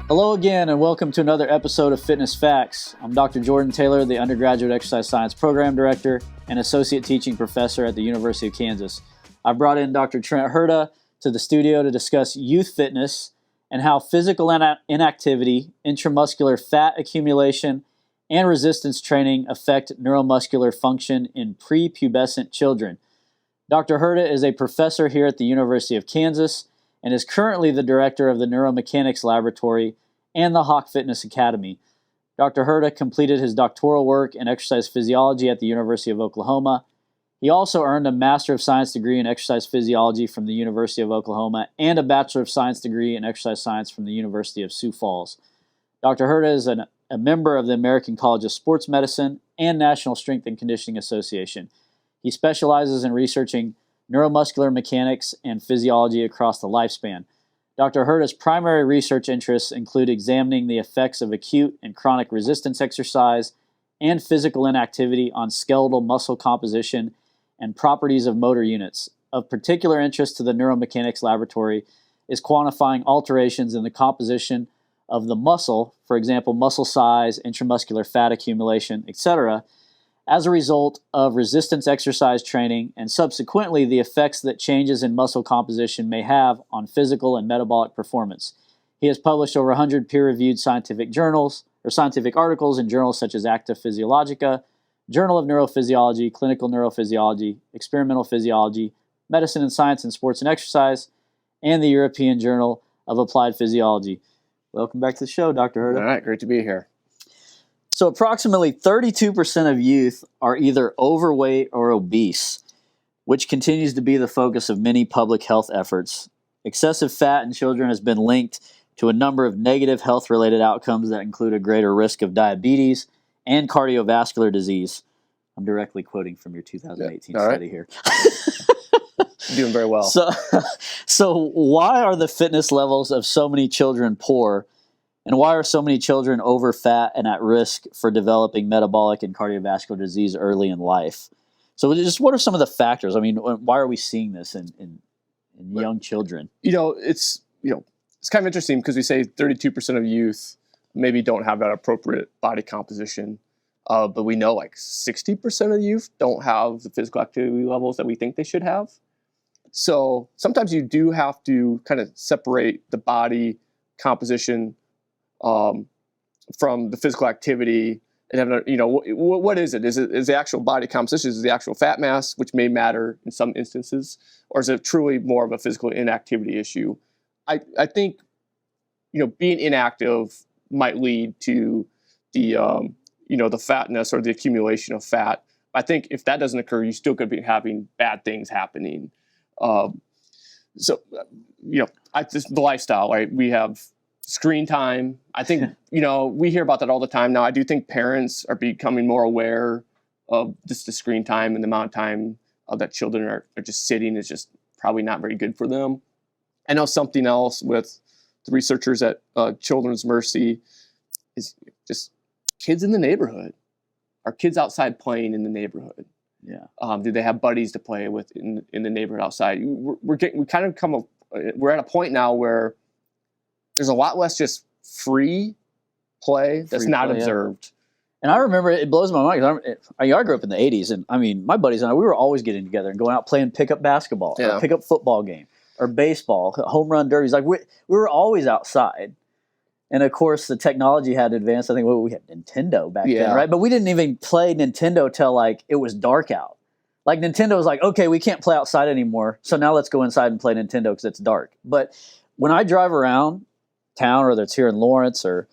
Hello again, and welcome to another episode of Fitness Facts. I'm Dr. Jordan Taylor, the Undergraduate Exercise Science Program Director and Associate Teaching Professor at the University of Kansas. I brought in Dr. Trent Herda to the studio to discuss youth fitness and how physical inactivity, intramuscular fat accumulation, and resistance training affect neuromuscular function in prepubescent children. Dr. Herda is a professor here at the University of Kansas and is currently the director of the Neuromechanics Laboratory and the Hawk Fitness Academy. Dr. Herda completed his doctoral work in exercise physiology at the University of Oklahoma. He also earned a Master of Science degree in exercise physiology from the University of Oklahoma and a Bachelor of Science degree in exercise science from the University of Sioux Falls. Dr. Herda is a member of the American College of Sports Medicine and National Strength and Conditioning Association. He specializes in researching neuromuscular mechanics and physiology across the lifespan. Dr. Herda's primary research interests include examining the effects of acute and chronic resistance exercise and physical inactivity on skeletal muscle composition and properties of motor units. Of particular interest to the Neuromechanics Laboratory is quantifying alterations in the composition of the muscle, for example, muscle size, intramuscular fat accumulation, etc., as a result of resistance exercise training, and subsequently the effects that changes in muscle composition may have on physical and metabolic performance. He has published over 100 peer-reviewed scientific articles in journals such as Acta Physiologica, Journal of Neurophysiology, Clinical Neurophysiology, Experimental Physiology, Medicine and Science in Sports and Exercise, and the European Journal of Applied Physiology. Welcome back to the show, Dr. Herda. All right, great to be here. So approximately 32% of youth are either overweight or obese, which continues to be the focus of many public health efforts. Excessive fat in children has been linked to a number of negative health-related outcomes that include a greater risk of diabetes and cardiovascular disease. I'm directly quoting from your 2018 study here. Doing very well. So why are the fitness levels of so many children poor? And why are so many children over fat and at risk for developing metabolic and cardiovascular disease early in life? So just what are some of the factors? I mean, why are we seeing this in young children? It's kind of interesting because we say 32% of youth maybe don't have that appropriate body composition. But we know like 60% of youth don't have the physical activity levels that we think they should have. So sometimes you do have to kind of separate the body composition from the physical activity and have, what is it? Is the actual body composition, is it the actual fat mass, which may matter in some instances, or is it truly more of a physical inactivity issue? I think, being inactive might lead to the fatness or the accumulation of fat. I think if that doesn't occur, you still could be having bad things happening. The lifestyle, right? We have screen time. I think, we hear about that all the time now. I do think parents are becoming more aware of just the screen time and the amount of time that children are just sitting is just probably not very good for them. I know something else with the researchers at Children's Mercy is just kids in the neighborhood. Are kids outside playing in the neighborhood? Yeah. Do they have buddies to play with in the neighborhood outside? We're at a point now where there's a lot less just free play that's not observed. Yeah. And I remember it blows my mind. I grew up in the 80s, and I mean, my buddies and I, we were always getting together and going out playing pickup basketball, or pickup football game, or baseball, home run derbies. Like we were always outside. And of course, the technology had advanced. I think we had Nintendo back then, right? But we didn't even play Nintendo till like it was dark out. Like Nintendo was like, okay, we can't play outside anymore, so now let's go inside and play Nintendo because it's dark. But when I drive around town, whether it's here in Lawrence or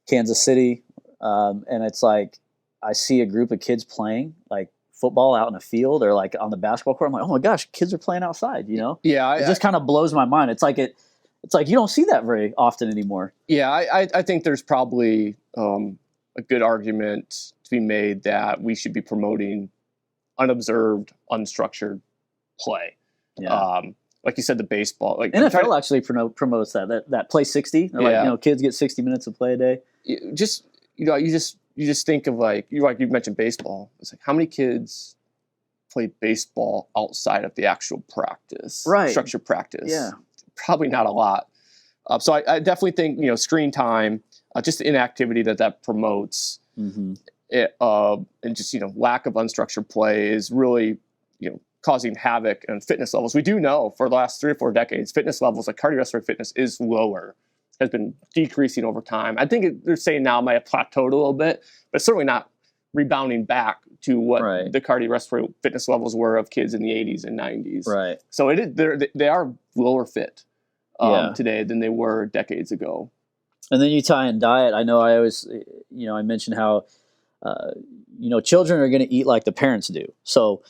Kansas City, and it's like I see a group of kids playing like football out in a field or like on the basketball court, I'm like, oh my gosh, kids are playing outside, Yeah, it just kind of blows my mind. It's like you don't see that very often anymore. Yeah, I think there's probably a good argument to be made that we should be promoting unobserved, unstructured play. Yeah. Like you said, the baseball. Like NFL actually promotes that play 60. Like, kids get 60 minutes of play a day. You just think of like you mentioned baseball. It's like how many kids play baseball outside of the actual practice, right? Structured practice. Yeah, probably not a lot. So I definitely think, screen time, just the inactivity that promotes, Mm-hmm. and just, lack of unstructured play is really, causing havoc on fitness levels. We do know for the last 3 or 4 decades, fitness levels, like cardiovascular fitness, is lower, has been decreasing over time. I think they're saying now it might have plateaued a little bit, but certainly not rebounding back to what Right. the cardiovascular fitness levels were of kids in the 80s and 90s. Right. So they are lower fit today than they were decades ago. And then you tie in diet. I know I always, I mentioned how, children are going to eat like the parents do. So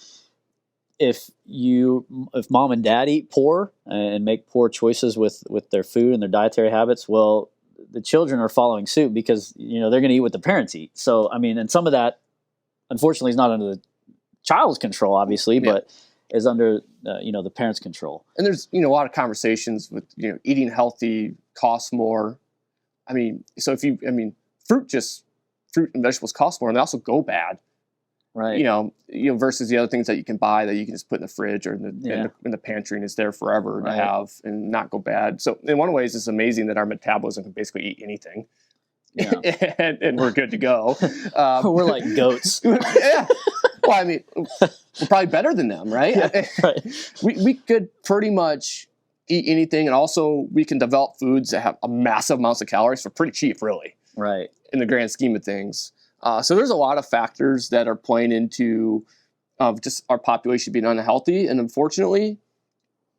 if mom and dad eat poor and make poor choices with their food and their dietary habits, well, the children are following suit because, they're going to eat what the parents eat. So, and some of that, unfortunately, is not under the child's control, obviously, but is under, the parents' control. And there's, a lot of conversations with, eating healthy costs more. So fruit and vegetables cost more, and they also go bad. Right. Versus the other things that you can buy that you can just put in the fridge or in the pantry, and it's there forever to have and not go bad. So in one way, it's amazing that our metabolism can basically eat anything, and we're good to go. We're like goats. Yeah. Well, we're probably better than them, right? Yeah, right. We could pretty much eat anything, and also we can develop foods that have a massive amounts of calories for pretty cheap, really. Right. In the grand scheme of things. So there's a lot of factors that are playing into just our population being unhealthy, and unfortunately,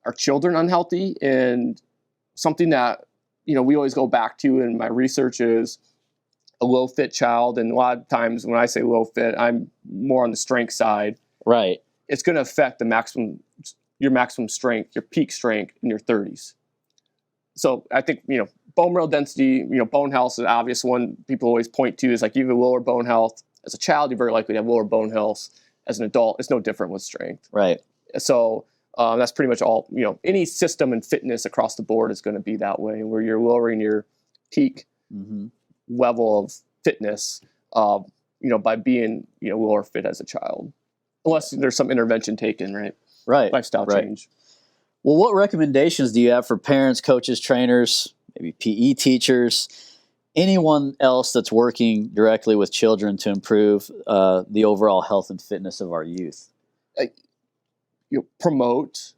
our children unhealthy. And something that we always go back to in my research is a low fit child. And a lot of times when I say low fit, I'm more on the strength side. Right. It's going to affect your maximum strength, your peak strength in your 30s. So I think bone mineral density, bone health is an obvious one people always point to. Is like you have lower bone health as a child, you're very likely to have lower bone health as an adult. It's no different with strength. Right. So that's pretty much all, any system in fitness across the board is going to be that way, where you're lowering your peak level of fitness, by being, lower fit as a child, unless there's some intervention taken, right? Right. Lifestyle change. Well, what recommendations do you have for parents, coaches, trainers, maybe PE teachers, anyone else that's working directly with children to improve the overall health and fitness of our youth? Promote,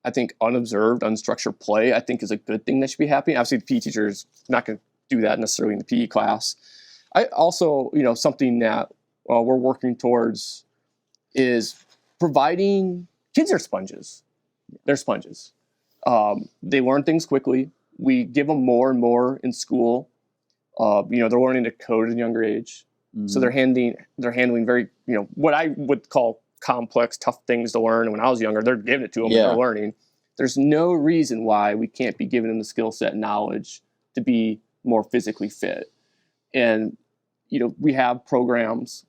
I think, unobserved, unstructured play, I think, is a good thing that should be happening. Obviously, the PE teacher is not going to do that necessarily in the PE class. I also, something that we're working towards is providing kids are sponges. They're sponges. They learn things quickly. We give them more and more in school. They're learning to code at a younger age. Mm-hmm. So they're handling very, what I would call complex, tough things to learn. And when I was younger, they're giving it to them and they're learning. There's no reason why we can't be giving them the skill set and knowledge to be more physically fit. And, we have programs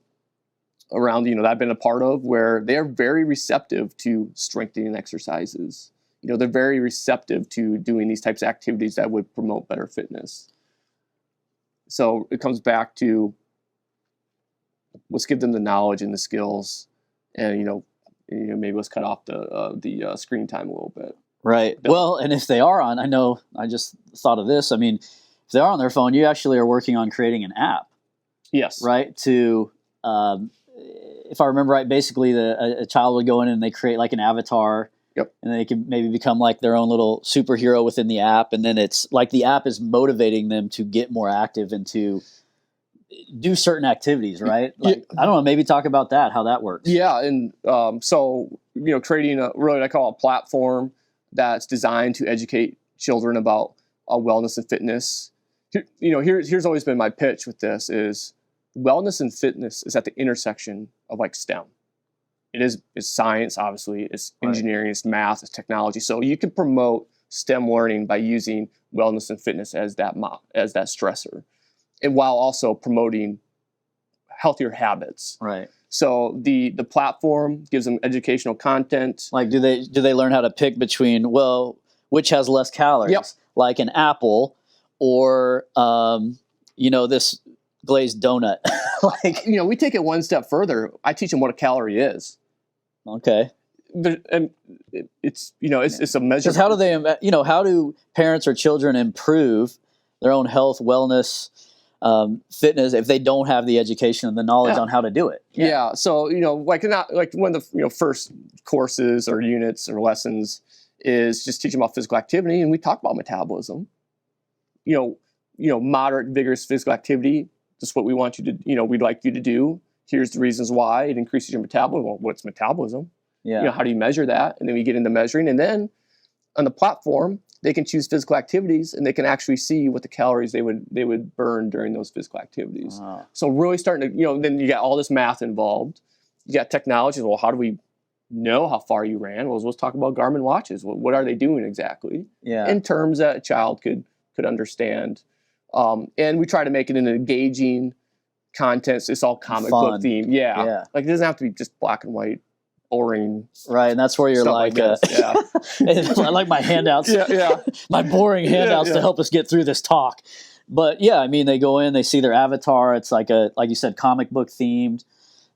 around, that I've been a part of where they're very receptive to strengthening exercises. They're very receptive to doing these types of activities that would promote better fitness. So it comes back to, let's give them the knowledge and the skills, and maybe let's cut off the screen time a little bit. Right. Well, and if they are on, I just thought of this. If they are on their phone, you actually are working on creating an app. Yes. Right. To if I remember right, basically a child would go in and they create like an avatar. Yep. And they can maybe become like their own little superhero within the app. And then it's like the app is motivating them to get more active and to do certain activities, right? Like, I don't know, maybe talk about that, how that works. Yeah. And so, creating what I call a platform that's designed to educate children about wellness and fitness. Here's always been my pitch with this is wellness and fitness is at the intersection of like STEM. It's science, obviously, it's engineering, it's math, it's technology. So you can promote STEM learning by using wellness and fitness as that stressor, and while also promoting healthier habits. Right. So the platform gives them educational content. Like, do they learn how to pick between, which has less calories? Yep. Like an apple or this glazed donut. We take it one step further. I teach them what a calorie is. Okay. it's it's a measure. Because how do they, how do parents or children improve their own health, wellness, fitness if they don't have the education and the knowledge on how to do it? Yeah. So like one of the first courses or units or lessons is just teaching about physical activity, and we talk about metabolism. Moderate, vigorous physical activity. Just what we want you to, we'd like you to do. Here's the reasons why it increases your metabolism. Well, what's metabolism? Yeah. How do you measure that? And then we get into measuring, and then on the platform, they can choose physical activities, and they can actually see what the calories they would burn during those physical activities. Wow. So really starting to, then you got all this math involved. You got technology. Well, how do we know how far you ran? Well, let's talk about Garmin watches. What are they doing exactly? Yeah. In terms that a child could understand. And we try to make it an engaging content. So it's all comic book themed. Yeah. Like it doesn't have to be just black and white, boring. Right. And that's where you're like I like my handouts. My boring handouts to help us get through this talk. But they go in, they see their avatar. It's like you said, comic book themed.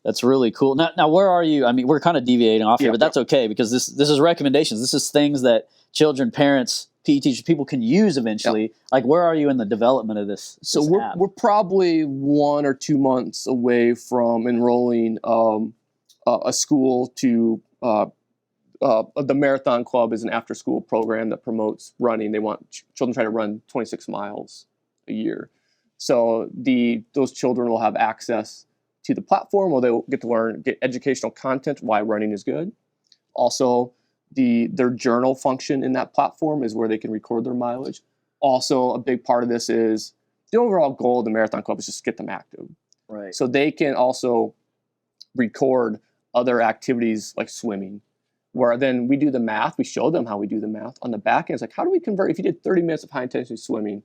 That's really cool. Now where are you? I mean, we're kind of deviating off here, but that's okay because this is recommendations. This is things that children, parents, PE teachers, people can use eventually. Yep. Like, where are you in the development of this? So we're probably 1 or 2 months away from enrolling a school to the Marathon Club is an after-school program that promotes running. They want children to try to run 26 miles a year. So those children will have access to the platform where they will get educational content why running is good. Also, their journal function in that platform is where they can record their mileage. Also, a big part of this is the overall goal of the Marathon Club is just get them active. Right. So they can also record other activities like swimming, where then we do the math. We show them how we do the math. On the back end, it's like, how do we convert? If you did 30 minutes of high-intensity swimming,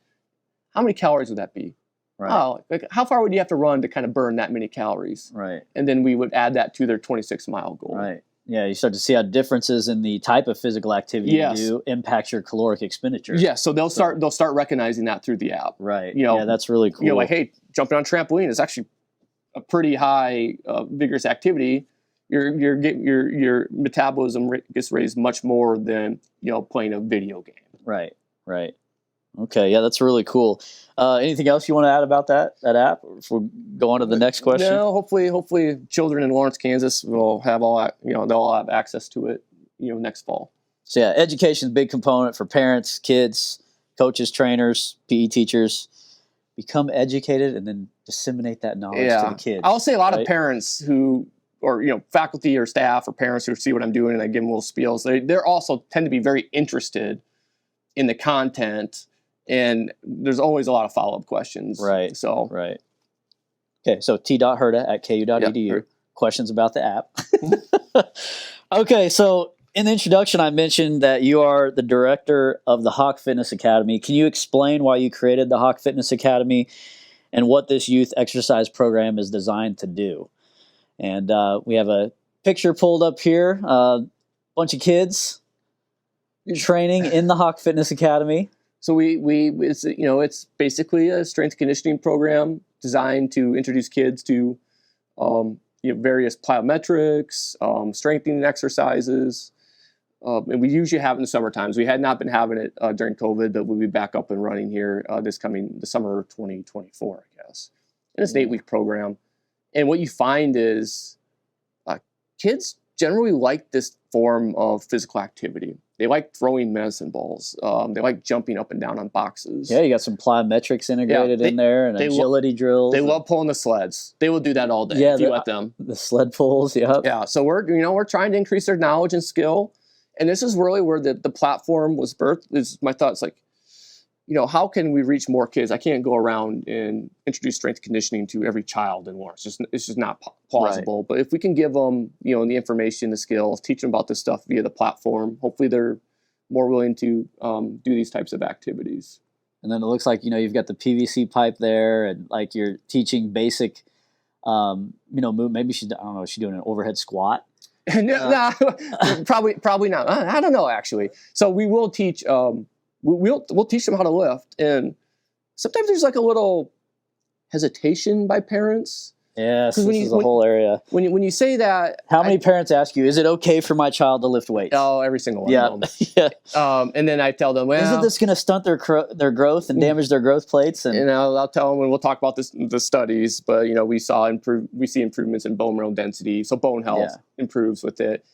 how many calories would that be? Right. Oh, like how far would you have to run to kind of burn that many calories? Right. And then we would add that to their 26-mile goal. Right. Yeah, you start to see how differences in the type of physical activity you do impacts your caloric expenditure. Yeah, so they'll start recognizing that through the app. Right. That's really cool. Like, hey, jumping on trampoline is actually a pretty high vigorous activity. Your metabolism gets raised much more than playing a video game. Right. Right. Okay, yeah, that's really cool. Anything else you want to add about that app? If we go on to the next question. No, hopefully children in Lawrence, Kansas will have they'll all have access to it, next fall. So education is a big component for parents, kids, coaches, trainers, PE teachers. Become educated and then disseminate that knowledge to the kids. I'll say a lot of parents or faculty or staff or parents who see what I'm doing and I give them little spiels. They're also tend to be very interested in the content. And there's always a lot of follow-up questions. Right. So Okay, so t.herda@ku.edu. Yep. Questions about the app. Okay, so in the introduction, I mentioned that you are the director of the Hawk Fitness Academy. Can you explain why you created the Hawk Fitness Academy and what this youth exercise program is designed to do? And we have a picture pulled up here. Bunch of kids training in the Hawk Fitness Academy. So it's basically a strength conditioning program designed to introduce kids to various plyometrics, strengthening exercises, and we usually have it in the summer times. We had not been having it during COVID, but we'll be back up and running here the summer of 2024, I guess. And it's an 8-week program, and what you find is kids generally like this form of physical activity. They like throwing medicine balls. They like jumping up and down on boxes. Yeah, you got some plyometrics integrated in there and agility drills. They love pulling the sleds. They will do that all day if you let them. The sled pulls, Yeah, so we're trying to increase their knowledge and skill. And this is really where the platform was birthed. Is my thoughts like, how can we reach more kids? I can't go around and introduce strength conditioning to every child in Lawrence. It's just not plausible. Right. But if we can give them, the information, the skills, teach them about this stuff via the platform, hopefully they're more willing to do these types of activities. And then it looks like, you've got the PVC pipe there and like you're teaching basic, move. Maybe she's doing an overhead squat. No, probably not. I don't know, actually. So we will teach, we'll teach them how to lift. And sometimes there's like a little hesitation by parents. Yes, this is a whole area. When you say that, how many parents ask you, is it okay for my child to lift weights? Oh, every single one of them. Yeah. And then I tell them, well, isn't this going to stunt their growth and damage their growth plates? And I'll tell them, and we'll talk about the studies, but we see improvements in bone mineral density, so bone health improves with it.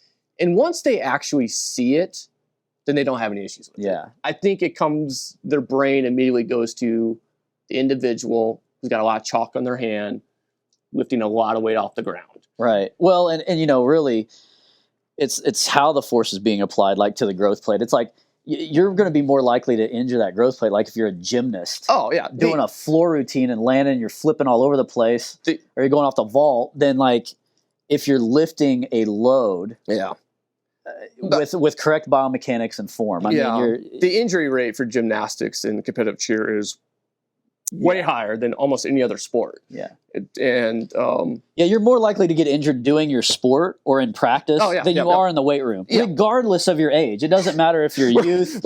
And once they actually see it, then they don't have any issues with it. I think their brain immediately goes to the individual who's got a lot of chalk on their hand, lifting a lot of weight off the ground. Right. Well, and really, it's how the force is being applied, like to the growth plate. It's like you're going to be more likely to injure that growth plate, like if you're a gymnast. Oh yeah, doing a floor routine and landing, you're flipping all over the place, or you're going off the vault. Then, like, if you're lifting a load, with correct biomechanics and form, I mean, the injury rate for gymnastics and competitive cheer is way higher than almost any other sport. You're more likely to get injured doing your sport or in practice than you are in the weight room, regardless of your age. It doesn't matter if you're youth,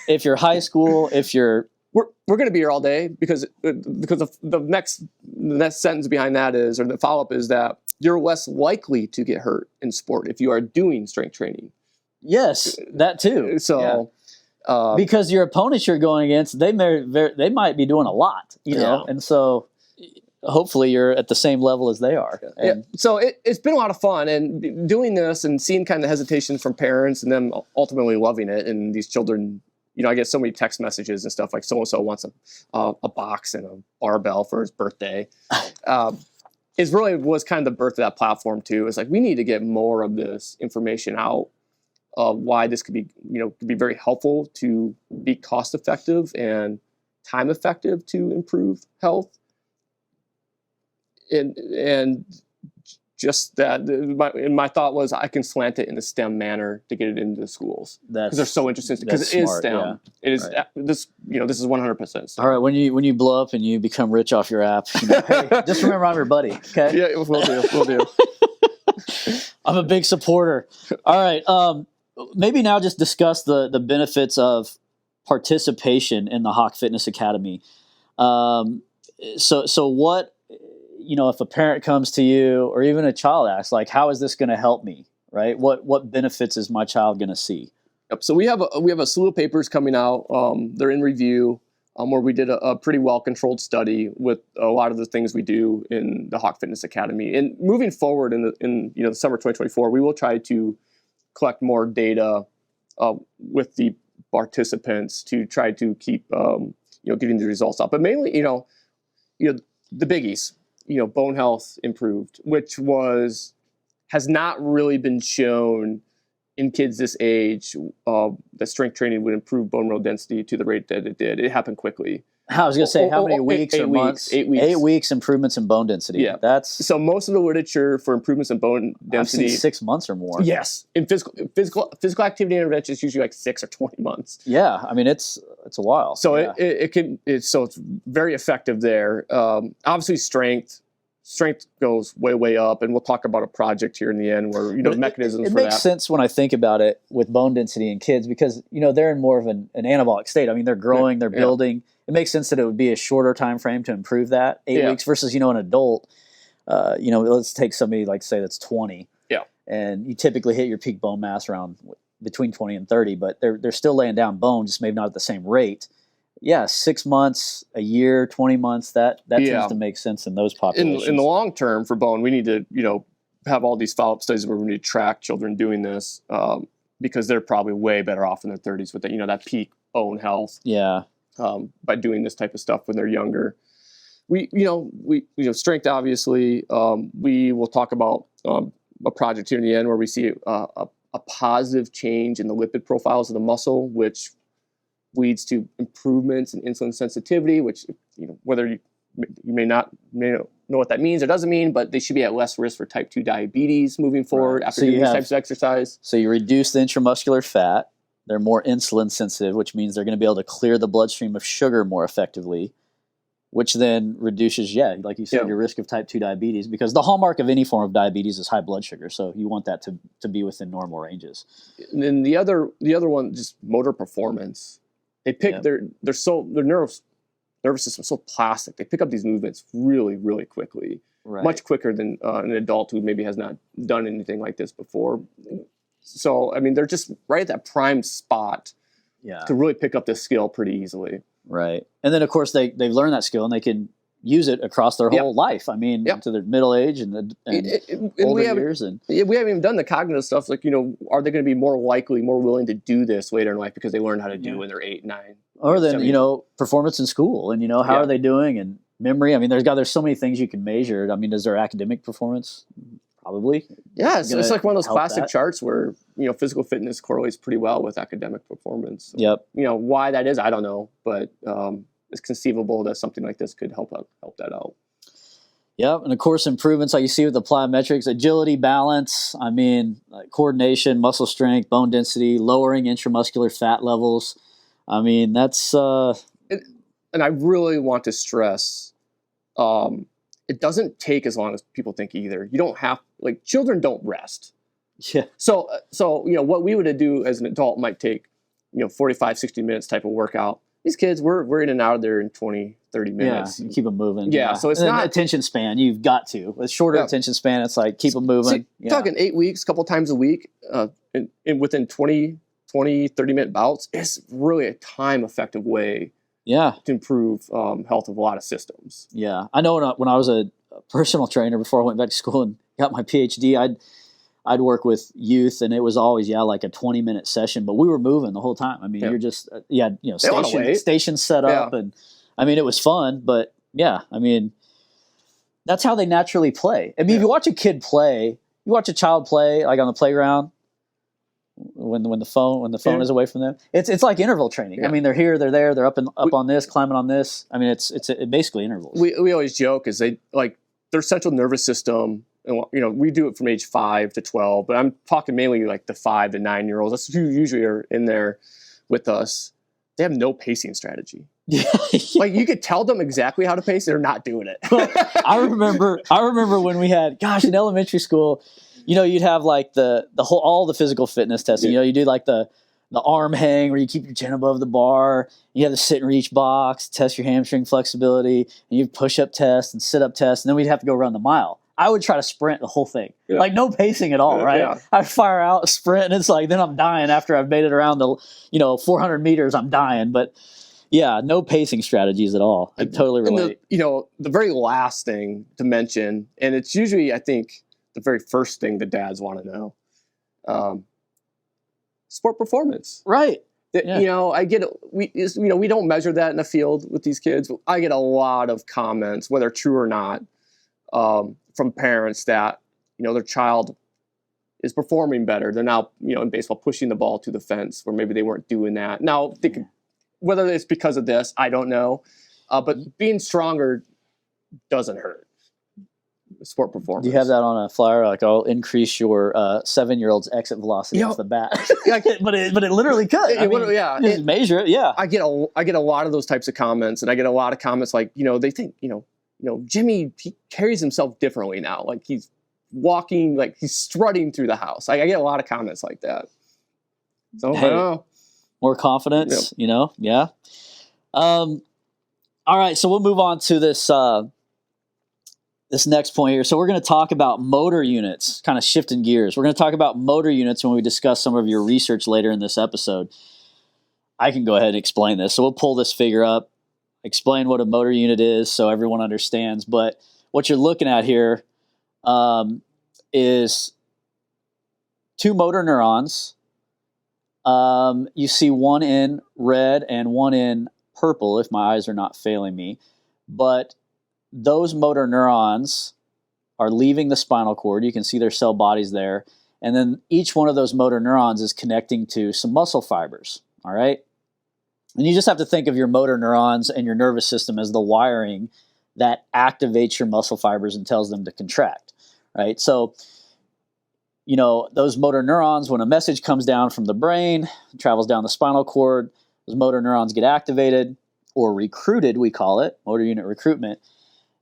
if you're high school, if you're... We're going to be here all day because the next sentence behind that is, or the follow-up is, that you're less likely to get hurt in sport if you are doing strength training. Yes, that too. So... because your opponents you're going against, they might be doing a lot, know, and so hopefully you're at the same level as they are. So it's been a lot of fun, and doing this and seeing kind of hesitation from parents and them ultimately loving it. And these children, I get so many text messages and stuff like, so-and-so wants a box and a barbell for his birthday. It really was kind of the birth of that platform too. It's like, we need to get more of this information out. Why this could be very helpful to be cost effective and time effective to improve health, and just that my thought was I can slant it in a STEM manner to get it into the schools because they're so interesting, because it is STEM. Yeah. It is this is 100%. All right, when you blow up and you become rich off your app, hey, just remember I'm your buddy. Okay. Yeah, we'll do. I'm a big supporter. All right. Maybe now just discuss the benefits of participation in the Hawk Fitness Academy. So what, if a parent comes to you or even a child asks, like, how is this going to help me, right? What benefits is my child going to see? Yep. So we have a slew of papers coming out. They're in review, where we did a pretty well-controlled study with a lot of the things we do in the Hawk Fitness Academy. And moving forward in the summer 2024, we will try to collect more data with the participants to try to keep getting the results up. But mainly, the biggies, bone health improved, which has not really been shown in kids this age. That strength training would improve bone mineral density to the rate that it did. It happened quickly. I was going to say, how many weeks or months? 8 weeks. 8 weeks improvements in bone density. Yeah. So most of the literature for improvements in bone density... I've seen 6 months or more. Yes. In physical activity intervention, it's usually like 6 or 20 months. Yeah. I mean, it's a while. So it's very effective there. Obviously strength goes way up, and we'll talk about a project here in the end where mechanisms for that. It makes sense when I think about it with bone density in kids because they're in more of an anabolic state. I mean, they're growing, they're building. It makes sense that it would be a shorter time frame to improve that, 8 weeks versus an adult. Let's take somebody like say that's 20. Yeah, and you typically hit your peak bone mass around between 20 and 30, but they're still laying down bone, just maybe not at the same rate. Yeah, 6 months, a year, 20 months, that tends to make sense in those populations. In the long term for bone, we need to, have all these follow-up studies where we need to track children doing this because they're probably way better off in their 30s with that peak bone health. Yeah. By doing this type of stuff when they're younger. We strength, obviously, we will talk about a project here in the end where we see a positive change in the lipid profiles of the muscle, which leads to improvements in insulin sensitivity, which, whether you may not know what that means or doesn't mean, but they should be at less risk for type 2 diabetes moving forward after doing these types of exercise. So you reduce the intramuscular fat. They're more insulin sensitive, which means they're going to be able to clear the bloodstream of sugar more effectively, which then reduces, like you said, your risk of type 2 diabetes, because the hallmark of any form of diabetes is high blood sugar. So you want that to be within normal ranges. And then the other one, just motor performance. They pick their nervous system is so plastic. They pick up these movements really, really quickly, Right. much quicker than an adult who maybe has not done anything like this before. So, I mean, they're just right at that prime spot Yeah. to really pick up this skill pretty easily. Right. And then, of course, they've learned that skill and they can use it across their whole life. I mean, to their middle age and older years. And we haven't even done the cognitive stuff. Like, are they going to be more likely, more willing to do this later in life because they learned how to do when they're 8, 9? Or then, performance in school and, how are they doing and memory? I mean, there's so many things you can measure. I mean, is there academic performance? Probably. Yeah, it's like one of those classic charts where, physical fitness correlates pretty well with academic performance. Yep. Why that is, I don't know, but it's conceivable that something like this could help that out. Yep, and of course, improvements like you see with the plyometrics, agility, balance, coordination, muscle strength, bone density, lowering intramuscular fat levels. I mean, that's... And I really want to stress, it doesn't take as long as people think either. You don't have, children don't rest. Yeah. So what we would do as an adult might take, 45, 60 minutes type of workout. These kids, we're in and out of there in 20, 30 minutes. Yeah, you keep them moving. Yeah, so it's not... attention span, you've got to. With shorter attention span, it's like keep them moving. So talking 8 weeks, a couple times a week, and within 20, 30-minute bouts, it's really a time-effective way to improve health of a lot of systems. Yeah, I know when I was a personal trainer before I went back to school and got my Ph.D., I'd work with youth, and it was always like a 20-minute session, but we were moving the whole time. I mean, you're just stations set up, and I mean, it was fun, but I mean, that's how they naturally play. I mean, if you watch a kid play, you watch a child play like on the playground when the phone is away from them. It's like interval training. Yeah. I mean, they're here, they're there, they're up on this, climbing on this. I mean, it's basically intervals. We always joke is their central nervous system. And we do it from age 5 to 12, but I'm talking mainly like the 5 to 9-year-olds. That's who usually are in there with us. They have no pacing strategy. Like you could tell them exactly how to pace, they're not doing it. I remember when we had, in elementary school, you'd have like all the physical fitness testing. You do like the arm hang where you keep your chin above the bar. You have the sit and reach box, test your hamstring flexibility, and you have push-up test and sit-up test, and then we'd have to go run the mile. I would try to sprint the whole thing, like no pacing at all, right? Yeah. I'd fire out, sprint, and it's like then I'm dying after I've made it around the 400 meters. I'm dying, but no pacing strategies at all. I totally relate. And the very last thing to mention, and it's usually I think the very first thing the dads want to know, sport performance, right? I get we don't measure that in the field with these kids. I get a lot of comments, whether true or not. From parents that, their child is performing better. They're now, in baseball, pushing the ball to the fence where maybe they weren't doing that. Now, whether it's because of this, I don't know. But being stronger doesn't hurt sport performance. Do you have that on a flyer? Like, I'll increase your 7-year-old's exit velocity off the bat. but it literally could. Just measure it. Yeah. I get a lot of those types of comments, and I get a lot of comments like, they think, Jimmy, he carries himself differently now. Like he's walking, like he's strutting through the house. I get a lot of comments like that. So I don't know. More confidence, Yeah. All right. So we'll move on to this next point here. So we're going to talk about motor units, kind of shifting gears. We're going to talk about motor units when we discuss some of your research later in this episode. I can go ahead and explain this. So we'll pull this figure up. Explain what a motor unit is so everyone understands. But what you're looking at here is 2 motor neurons. You see one in red and one in purple, if my eyes are not failing me. But those motor neurons are leaving the spinal cord. You can see their cell bodies there. And then each one of those motor neurons is connecting to some muscle fibers. All right? And you just have to think of your motor neurons and your nervous system as the wiring that activates your muscle fibers and tells them to contract, right? So, those motor neurons, when a message comes down from the brain, travels down the spinal cord, those motor neurons get activated or recruited, we call it, motor unit recruitment.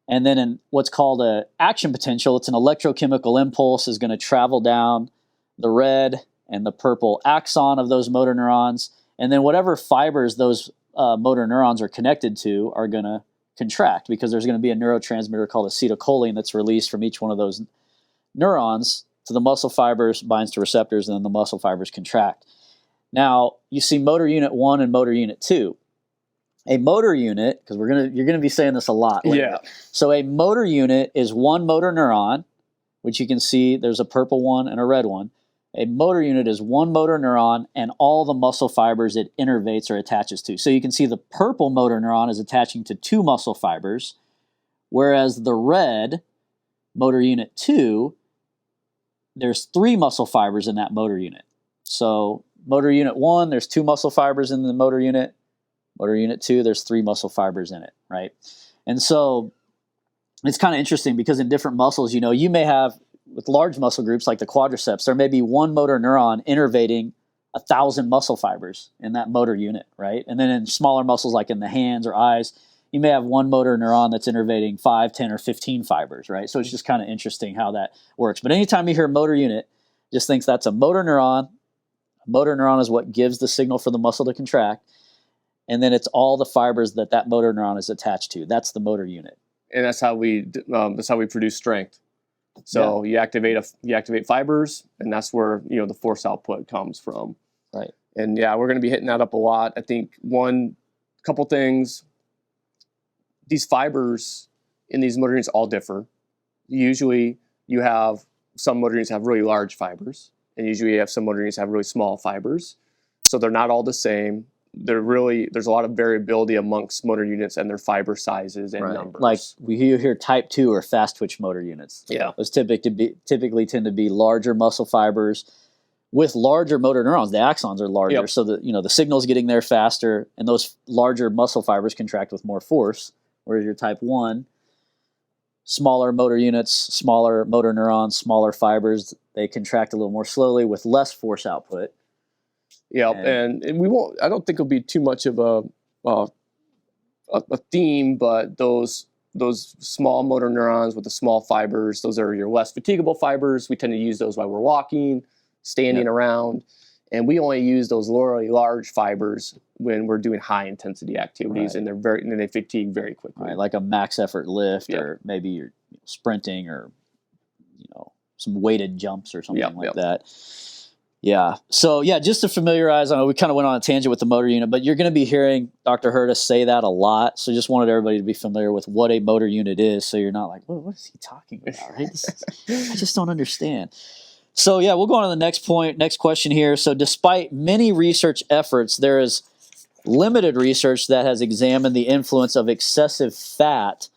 And then in what's called an action potential, it's an electrochemical impulse is going to travel down the red and the purple axon of those motor neurons. And then whatever fibers those motor neurons are connected to are going to contract, because there's going to be a neurotransmitter called acetylcholine that's released from each one of those neurons to the muscle fibers, binds to receptors, and then the muscle fibers contract. Now, you see motor unit 1 and motor unit 2. A motor unit, because you're gonna be saying this a lot later. Yeah. So a motor unit is one motor neuron, which you can see there's a purple one and a red one. A motor unit is one motor neuron and all the muscle fibers it innervates or attaches to. So you can see the purple motor neuron is attaching to 2 muscle fibers, whereas the red motor unit 2, there's 3 muscle fibers in that motor unit. So motor unit 1, there's 2 muscle fibers in the motor unit. Motor unit 2, there's 3 muscle fibers in it, right? And so it's kind of interesting because in different muscles, you may have, with large muscle groups like the quadriceps, there may be one motor neuron innervating 1,000 muscle fibers in that motor unit, right? And then in smaller muscles like in the hands or eyes, you may have one motor neuron that's innervating 5, 10, or 15 fibers, right? So it's just kind of interesting how that works. But anytime you hear motor unit, just think that's a motor neuron. A motor neuron is what gives the signal for the muscle to contract. And then it's all the fibers that motor neuron is attached to. That's the motor unit. And that's how we produce strength. So you activate fibers, and that's where the force output comes from. Right. And we're going to be hitting that up a lot. I think couple things. These fibers in these motor units all differ. Usually, you have some motor units have really large fibers, and usually you have some motor units have really small fibers. So they're not all the same. There's a lot of variability amongst motor units and their fiber sizes and numbers. Like we hear type 2 or fast twitch motor units. Yeah. Those typically tend to be larger muscle fibers with larger motor neurons. The axons are larger, so that the signal's getting there faster, and those larger muscle fibers contract with more force. Whereas your type 1, smaller motor units, smaller motor neurons, smaller fibers, they contract a little more slowly with less force output. Yeah, and we won't. I don't think it'll be too much of a theme, but those small motor neurons with the small fibers, those are your less fatigable fibers. We tend to use those while we're walking, standing around, and we only use those really large fibers when we're doing high intensity activities, and they fatigue very quickly. Right, like a max effort lift, or maybe you're sprinting, or some weighted jumps or something like that. Yeah. So just to familiarize, I know we kind of went on a tangent with the motor unit, but you're going to be hearing Dr. Herda say that a lot. So just wanted everybody to be familiar with what a motor unit is, so you're not like, what is he talking about? Right? I just don't understand. So we'll go on to the next question here. So despite many research efforts, there is limited research that has examined the influence of excessive fat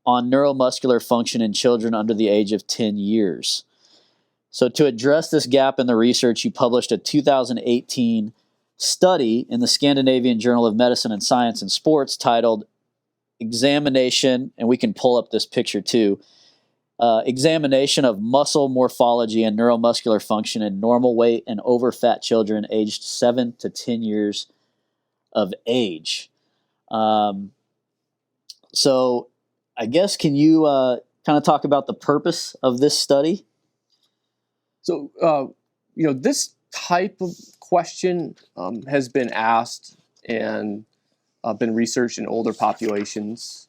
on neuromuscular function in children under the age of 10 years. So to address this gap in the research, you published a 2018 study in the Scandinavian Journal of Medicine and Science and Sports titled Examination, and we can pull up this picture too, Examination of Muscle Morphology and Neuromuscular Function in Normal Weight and Overfat Children aged 7 to 10 years of age. So I guess, can you kind of talk about the purpose of this study? So, this type of question has been asked and been researched in older populations.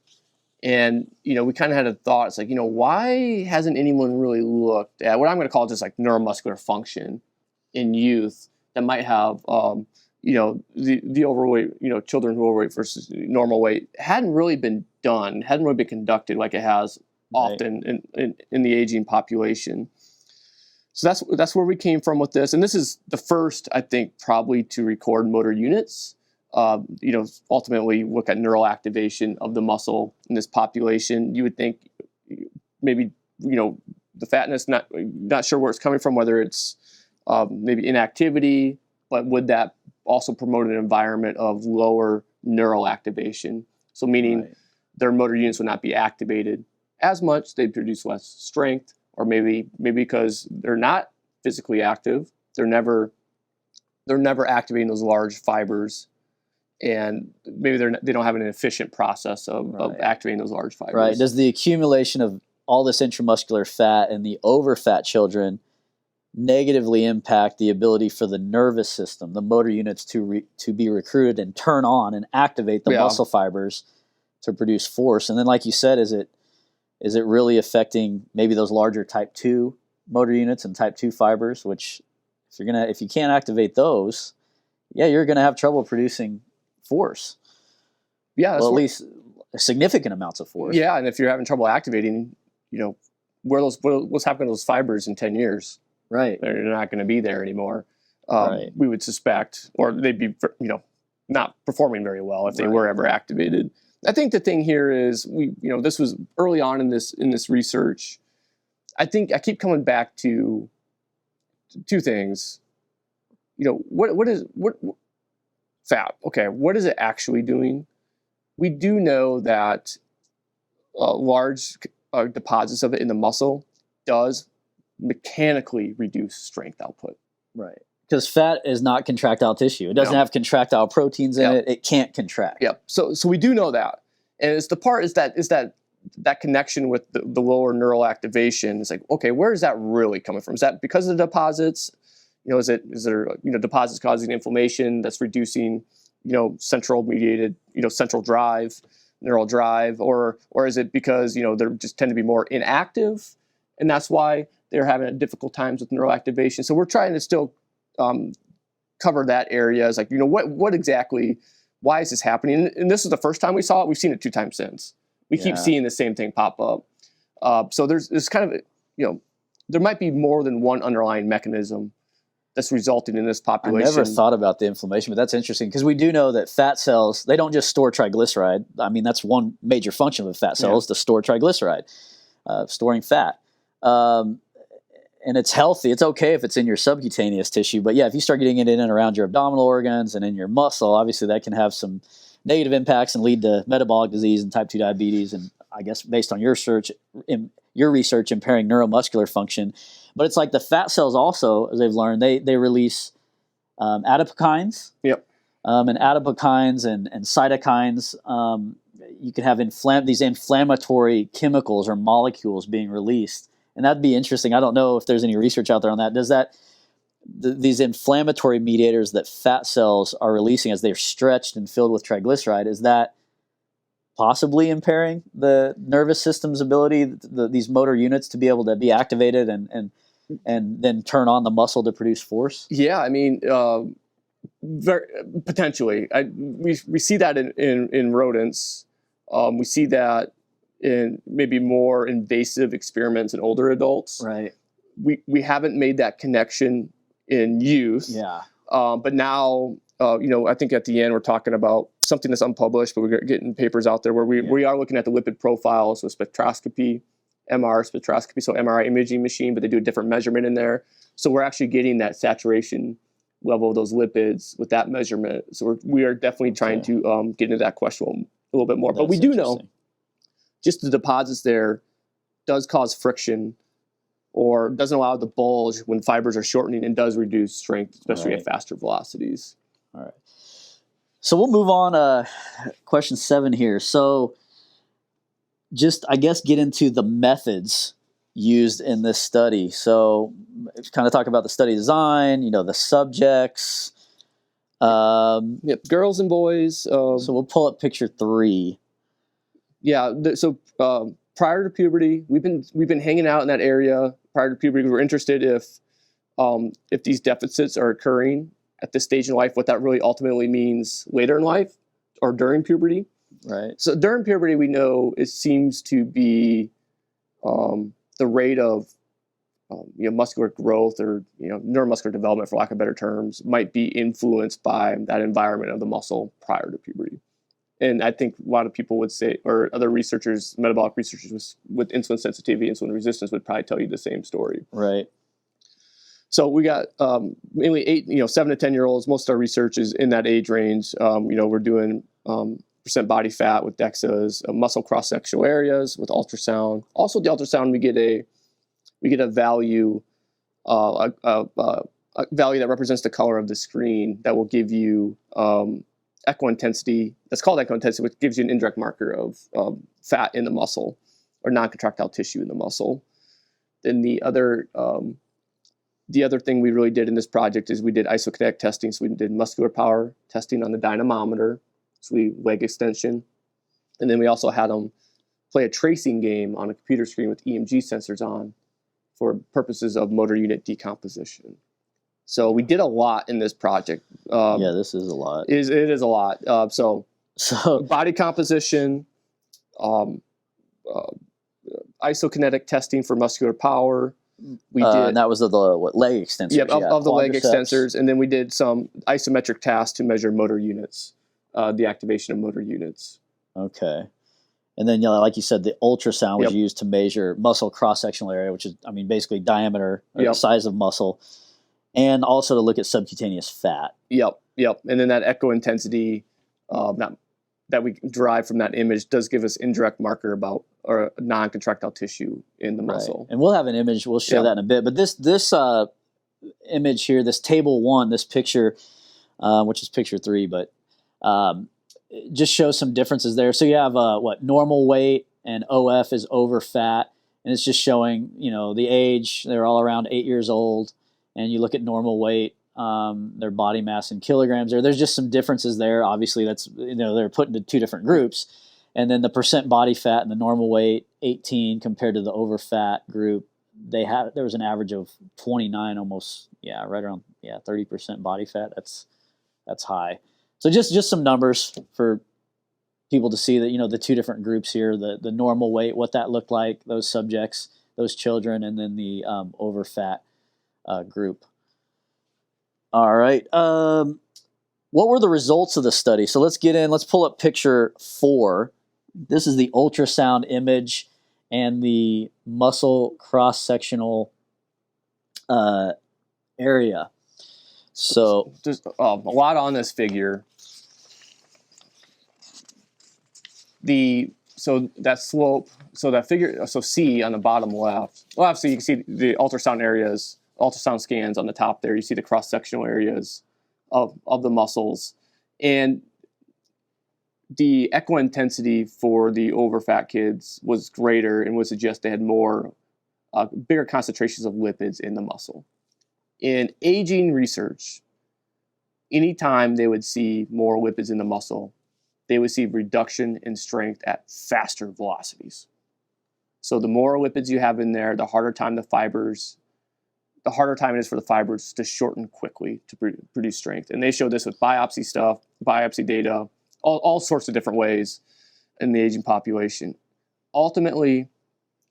And, we kind of had a thought, it's like, why hasn't anyone really looked at what I'm going to call just like neuromuscular function in youth that might have, the overweight, children who are overweight versus normal weight hadn't really been conducted like it has often in the aging population. So that's where we came from with this, and this is the first, I think, probably to record motor units. Ultimately look at neural activation of the muscle in this population. You would think maybe the fatness, not sure where it's coming from, whether it's maybe inactivity, but would that also promote an environment of lower neural activation? So meaning their motor units would not be activated as much, they'd produce less strength. Or maybe because they're not physically active, they're never activating those large fibers, and maybe they don't have an efficient process of activating those large fibers. Right. Does the accumulation of all this intramuscular fat in the overfat children negatively impact the ability for the nervous system, the motor units to be recruited and turn on and activate the muscle fibers to produce force. And then, like you said, is it really affecting maybe those larger type 2 motor units and type 2 fibers, which if you can't activate those, you're going to have trouble producing force. Yeah, well, at least significant amounts of force. Yeah, and if you're having trouble activating, what's happening to those fibers in 10 years? Right. They're not going to be there anymore. Right. We would suspect, or they'd be, not performing very well if they were ever activated. I think the thing here is this was early on in this research. I think I keep coming back to two things. What is fat? Okay, what is it actually doing? We do know that large deposits of it in the muscle does mechanically reduce strength output. Right. Because fat is not contractile tissue. It doesn't have contractile proteins in it. It can't contract. Yep. So we do know that. And it's the part is that connection with the lower neural activation. It's like, okay, where is that really coming from? Is that because of the deposits? Is there deposits causing inflammation that's reducing, central mediated, central drive, neural drive, or is it because, they just tend to be more inactive, and that's why they're having difficult times with neural activation. So we're trying to still cover that area. It's like, what exactly, why is this happening? And this is the first time we saw it. We've seen it 2 times since. We keep seeing the same thing pop up. So there's kind of, there might be more than one underlying mechanism that's resulting in this population. I never thought about the inflammation, but that's interesting because we do know that fat cells, they don't just store triglyceride. I mean, that's one major function of a fat cell is to store triglyceride, storing fat. And it's healthy. It's okay if it's in your subcutaneous tissue. But if you start getting it in and around your abdominal organs and in your muscle, obviously that can have some negative impacts and lead to metabolic disease and type 2 diabetes. And I guess based on your research, impairing neuromuscular function. But it's like the fat cells also, as they've learned, they release adipokines. Yep. And adipokines and cytokines. You can have these inflammatory chemicals or molecules being released. And that'd be interesting. I don't know if there's any research out there on that. Does these inflammatory mediators that fat cells are releasing as they're stretched and filled with triglyceride, is that possibly impairing the nervous system's ability, these motor units to be able to be activated and then turn on the muscle to produce force? Yeah, I mean, very potentially. We see that in rodents. We see that in maybe more invasive experiments in older adults. Right. We haven't made that connection in youth. Yeah. But now, I think at the end we're talking about something that's unpublished, but we're getting papers out there where we are looking at the lipid profiles with spectroscopy, MR spectroscopy, so MRI imaging machine, but they do a different measurement in there. So we're actually getting that saturation level of those lipids with that measurement. So we are definitely trying to get into that question a little bit more. But we do know just the deposits there does cause friction or doesn't allow the bulge when fibers are shortening and does reduce strength, especially at faster velocities. All right. So we'll move on. Question 7 here. So just, I guess, get into the methods used in this study. So kind of talk about the study design, the subjects. Girls and boys. So we'll pull up picture 3. Yeah. So prior to puberty, we've been hanging out in that area prior to puberty. We were interested if these deficits are occurring at this stage in life, what that really ultimately means later in life or during puberty. Right. So during puberty, we know it seems to be the rate of muscular growth or neuromuscular development, for lack of better terms, might be influenced by that environment of the muscle prior to puberty. And I think a lot of people would say, or other researchers, metabolic researchers with insulin sensitivity, insulin resistance would probably tell you the same story. Right. So we got mainly 7 to 10-year-olds. Most of our research is in that age range. We're doing percent body fat with DEXAs, muscle cross-sectional areas with ultrasound. Also, the ultrasound we get a value, a value that represents the color of the screen that will give you echo intensity. That's called echo intensity, which gives you an indirect marker of fat in the muscle or non-contractile tissue in the muscle. Then the other The other thing we really did in this project is we did isokinetic testing. So we did muscular power testing on the dynamometer, so leg extension. And then we also had them play a tracing game on a computer screen with EMG sensors on for purposes of motor unit decomposition. So we did a lot in this project. Yeah, this is a lot. It is a lot. So So body composition, isokinetic testing for muscular power. We did. And that was the leg extensors. Yep, of the leg quadriceps. extensors. And then we did some isometric tasks to measure motor units, the activation of motor units. Okay. And then, like you said, the ultrasound was Yep. used to measure muscle cross-sectional area, which is, basically diameter, or the Yep. size of muscle, and also to look at subcutaneous fat. Yep. And then that echo intensity that we derive from that image does give us indirect marker about or non-contractile tissue in the muscle. Right. And we'll have an image. We'll show that in a bit. But this image here, this table 1, this picture, which is picture 3, but it just shows some differences there. So you have normal weight, and OF is over fat, and it's just showing the age. They're all around 8 years old, and you look at normal weight, their body mass in kilograms. There's just some differences there. Obviously, that's they're put into 2 different groups, and then the percent body fat and the normal weight 18 compared to the over fat group. There was an average of 29, almost right around 30% body fat. That's high. So just some numbers for people to see that the 2 different groups here, the normal weight, what that looked like, those subjects, those children, and then the over fat group. All right. What were the results of the study? So let's pull up picture 4. This is the ultrasound image and the muscle cross-sectional area. So there's a lot on this figure. So that slope, so that figure, so C on the bottom left. Well, obviously you can see the ultrasound scans on the top there. You see the cross-sectional areas of the muscles, and the echo intensity for the overfat kids was greater and would suggest they had bigger concentrations of lipids in the muscle. In aging research, anytime they would see more lipids in the muscle, they would see reduction in strength at faster velocities. So the more lipids you have in there, the harder time it is for the fibers to shorten quickly to produce strength. And they showed this with biopsy data, all sorts of different ways in the aging population. Ultimately,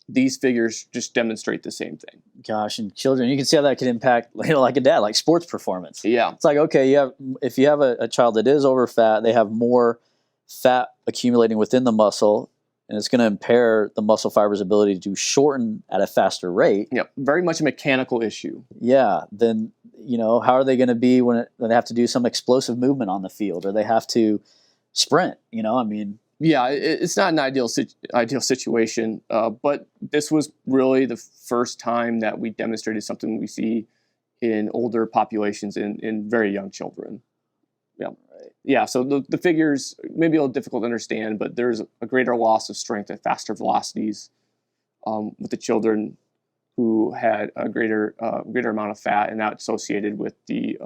these figures just demonstrate the same thing. Gosh, and children, you can see how that could impact, like a dad, like sports performance. Yeah. It's like, okay, if you have a child that is over fat, they have more fat accumulating within the muscle, and it's going to impair the muscle fiber's ability to shorten at a faster rate. Yeah, very much a mechanical issue. Yeah, then, how are they going to be when they have to do some explosive movement on the field, or they have to sprint, Yeah, it's not an ideal situation, but this was really the first time that we demonstrated something we see in older populations in very young children. Yeah, right. Yeah. So the figures may be a little difficult to understand, but there's a greater loss of strength at faster velocities with the children who had a greater amount of fat, and that associated with the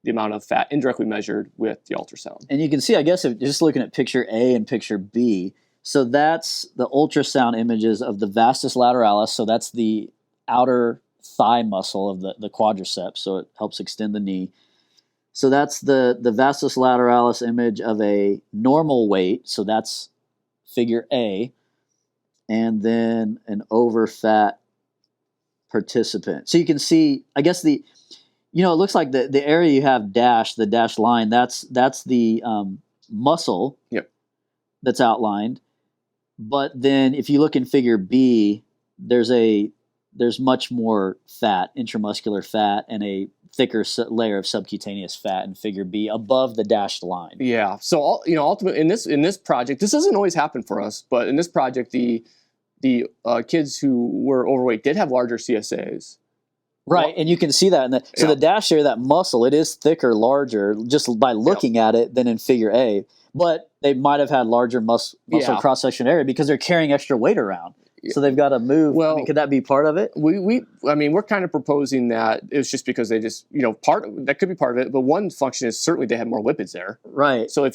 amount of fat indirectly measured with the ultrasound. And you can see, I guess, if just looking at picture A and picture B, so that's the ultrasound images of the vastus lateralis. So that's the outer thigh muscle of the quadriceps. So it helps extend the knee. So that's the vastus lateralis image of a normal weight. So that's figure A. And then an overfat participant. So you can see, I guess it looks like the area you have the dashed line, that's the muscle. Yep. That's outlined. But then if you look in figure B, there's much more fat, intramuscular fat, and a thicker layer of subcutaneous fat in figure B above the dashed line. Yeah. So ultimately in this project, this doesn't always happen for us, but in this project, the kids who were overweight did have larger CSAs. Right, and you can see that. The dash area, that muscle, it is thicker, larger, just by looking at it than in figure A. But they might have had larger muscle cross-section area because they're carrying extra weight around. So they've got to move. Well, I mean, could that be part of it? We're kind of proposing that it's just because they just, that could be part of it. But one function is certainly they have more lipids there. Right. So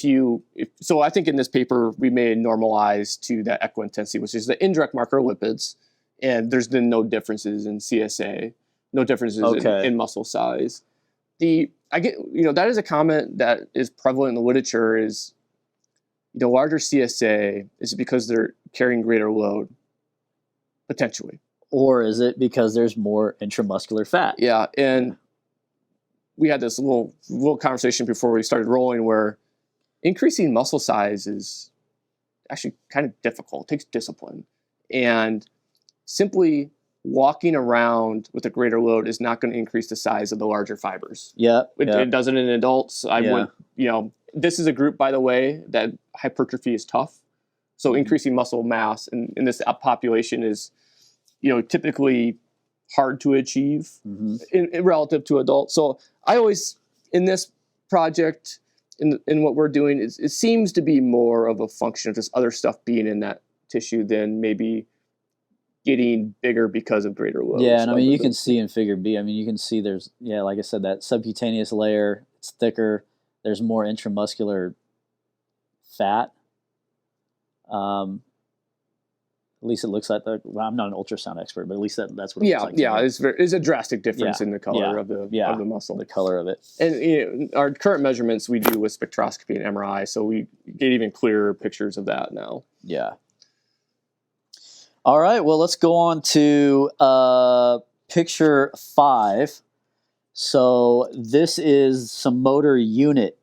so I think in this paper, we may normalize to that equiintensity, which is the indirect marker of lipids. And there's been no differences in CSA, no differences in muscle size. That is a comment that is prevalent in the literature is, larger CSA is because they're carrying greater load, potentially. Or is it because there's more intramuscular fat? Yeah, and we had this little conversation before we started rolling where increasing muscle size is actually kind of difficult. It takes discipline. And simply walking around with a greater load is not going to increase the size of the larger fibers. It doesn't in adults. This is a group, by the way, that hypertrophy is tough. So increasing muscle mass in this population is, typically hard to achieve in relative to adults. So I always, in this project, in what we're doing, it seems to be more of a function of just other stuff being in that tissue than maybe getting bigger because of greater load. Yeah, and I mean, you can see in Figure B, you can see there's, like I said, that subcutaneous layer, it's thicker. There's more intramuscular fat. At least it looks like I'm not an ultrasound expert, but at least that's what it looks like. Yeah, it's a drastic difference in the color of the muscle. The color of it. And our current measurements we do with spectroscopy and MRI, so we get even clearer pictures of that now. Yeah. All right, well, let's go on to picture 5. So this is some motor unit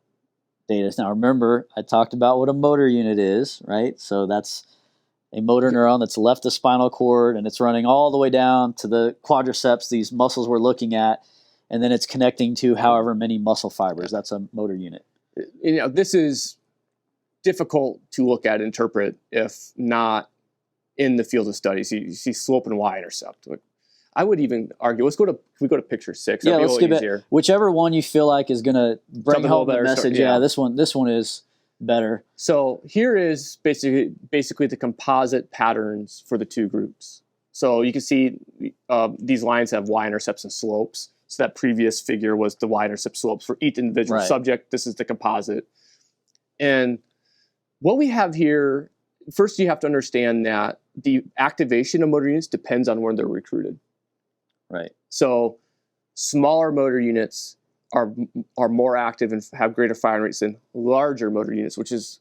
data. Now, remember, I talked about what a motor unit is, right? So that's a motor neuron that's left the spinal cord, and it's running all the way down to the quadriceps, these muscles we're looking at, and then it's connecting to however many muscle fibers. That's a motor unit. This is difficult to look at, interpret, if not in the field of studies. You see slope and y-intercept. I would even argue, can we go to picture 6? Yeah, let's give it, whichever one you feel like is going to bring home the message. This one is better. So here is basically the composite patterns for the two groups. So you can see these lines have y-intercepts and slopes. So that previous figure was the y-intercept slopes for each individual subject. This is the composite. And what we have here, first you have to understand that the activation of motor units depends on where they're recruited. Right. So smaller motor units are more active and have greater firing rates than larger motor units, which is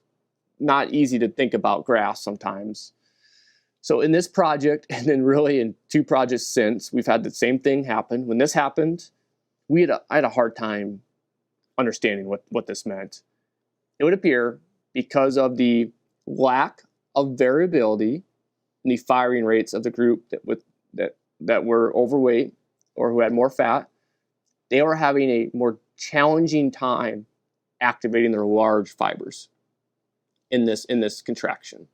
not easy to think about graphs sometimes. So in this project, and then really in 2 projects since, we've had the same thing happen. When this happened, I had a hard time understanding what this meant. It would appear because of the lack of variability in the firing rates of the group that were overweight or who had more fat, they were having a more challenging time activating their large fibers in this contraction.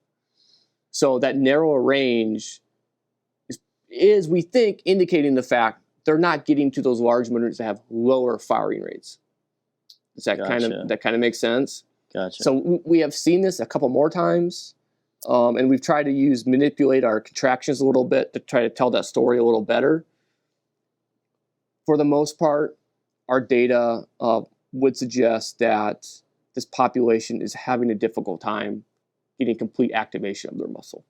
So that narrower range is we think indicating the fact they're not getting to those large motors that have lower firing rates. Does that kind of make sense? Gotcha. So we have seen this a couple more times, and we've tried to manipulate our contractions a little bit to try to tell that story a little better. For the most part, our data would suggest that this population is having a difficult time getting complete activation of their muscle.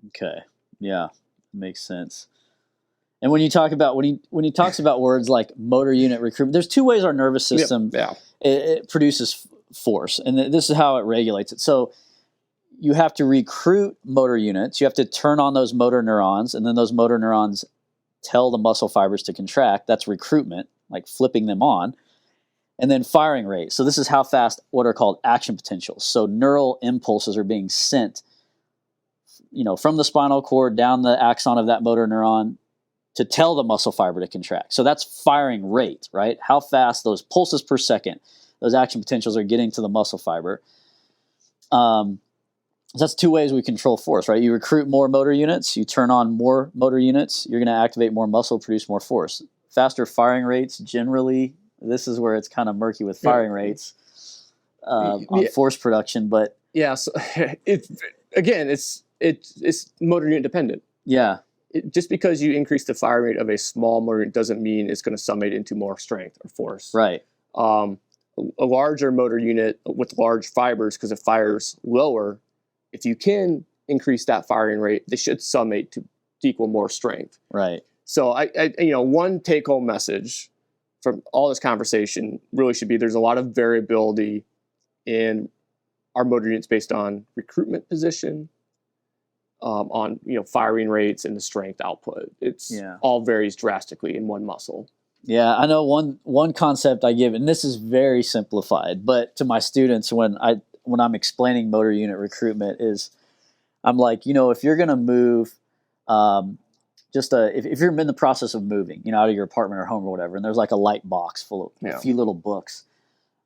Okay, yeah, makes sense. And when you talk about when he talks about words like motor unit recruitment, there's 2 ways our nervous system it produces force, and this is how it regulates it. So you have to recruit motor units. You have to turn on those motor neurons, and then those motor neurons tell the muscle fibers to contract. That's recruitment, like flipping them on. And then firing rate. So this is how fast what are called action potentials. So neural impulses are being sent, from the spinal cord down the axon of that motor neuron to tell the muscle fiber to contract. So that's firing rate, right? How fast those pulses per second, those action potentials are getting to the muscle fiber. That's 2 ways we control force, right? You recruit more motor units, you turn on more motor units, you're going to activate more muscle, produce more force. Faster firing rates, generally, this is where it's kind of murky with firing rates on force production. But so it's it's motor unit dependent. Yeah. Just because you increase the firing rate of a small motor unit doesn't mean it's going to summate into more strength or force. Right. A larger motor unit with large fibers, because it fires lower, if you can increase that firing rate, they should summate to equal more strength. Right. So one take-home message from all this conversation really should be there's a lot of variability in our motor units based on recruitment position, on firing rates and the strength output. All varies drastically in one muscle. Yeah, I know one concept I give, and this is very simplified, but to my students when I'm explaining motor unit recruitment is, I'm like, if you're going to move, if you're in the process of moving, out of your apartment or home or whatever, and there's like a light box full of a few little books.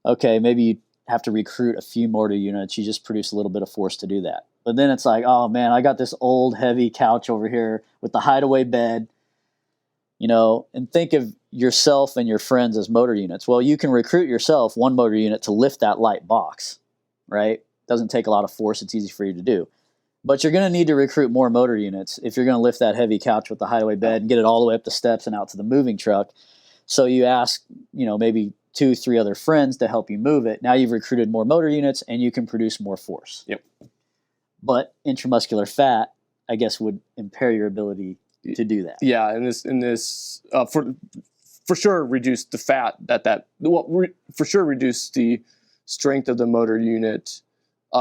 Okay, maybe you have to recruit a few motor units. You just produce a little bit of force to do that. But then it's like, oh man, I got this old heavy couch over here with the hideaway bed, and think of yourself and your friends as motor units. Well, you can recruit yourself one motor unit to lift that light box, right? Doesn't take a lot of force. It's easy for you to do. But you're going to need to recruit more motor units if you're going to lift that heavy couch with the hideaway bed and get it all the way up the steps and out to the moving truck. So you ask, maybe 2-3 other friends to help you move it. Now you've recruited more motor units and you can produce more force. Yep. But intramuscular fat, I guess, would impair your ability to do that. Yeah, and this for sure reduce the fat for sure reduce the strength of the motor unit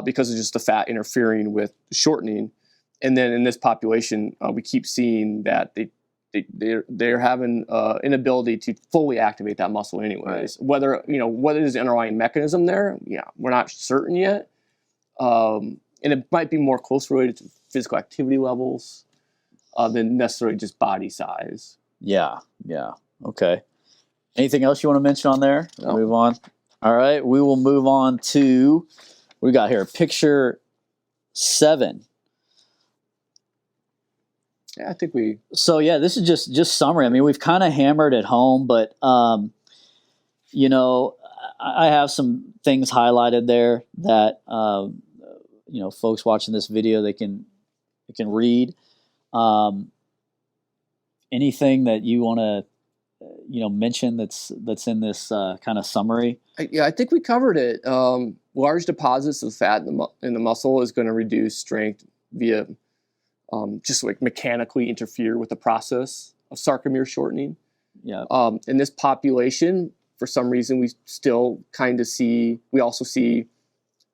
because of just the fat interfering with shortening. And then in this population, we keep seeing that they're having inability to fully activate that muscle anyways. Right. Whether what is the underlying mechanism there, we're not certain yet. And it might be more closely related to physical activity levels than necessarily just body size. Yeah. Okay. Anything else you want to mention on there? No. Move on. All right. We will move on to, what we got here? Picture 7. Yeah, I think So yeah, this is just summary. I mean, we've kind of hammered it home, but I have some things highlighted there that folks watching this video they can read. Anything that you want to mention that's in this kind of summary? I think we covered it. Large deposits of fat in the muscle is going to reduce strength via just like mechanically interfere with the process of sarcomere shortening. Yeah. In this population, for some reason, we also see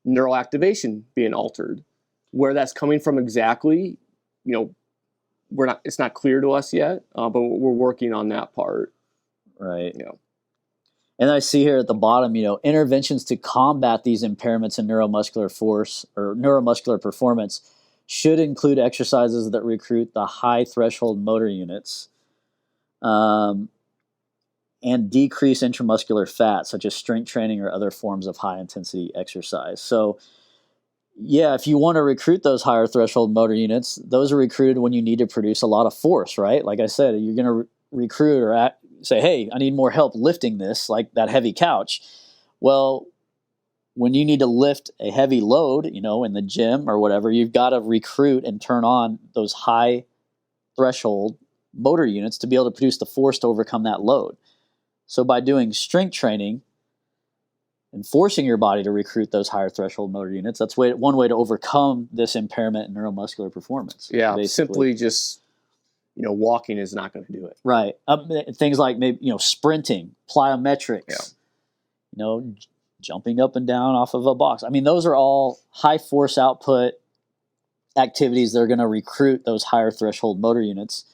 neural activation being altered. Where that's coming from exactly, it's not clear to us yet, but we're working on that part. Right. And I see here at the bottom, interventions to combat these impairments in neuromuscular force or neuromuscular performance should include exercises that recruit the high threshold motor units and decrease intramuscular fat, such as strength training or other forms of high intensity exercise. So, yeah, if you want to recruit those higher threshold motor units, those are recruited when you need to produce a lot of force, right? Like I said, you're going to recruit or say, hey, I need more help lifting this, like that heavy couch. Well, when you need to lift a heavy load, in the gym or whatever, you've got to recruit and turn on those high threshold motor units to be able to produce the force to overcome that load. So by doing strength training and forcing your body to recruit those higher threshold motor units, that's one way to overcome this impairment in neuromuscular performance. Yeah, basically. Simply just walking is not going to do it. Right. Things like maybe sprinting, plyometrics, jumping up and down off of a box. I mean, those are all high force output activities that are going to recruit those higher threshold motor units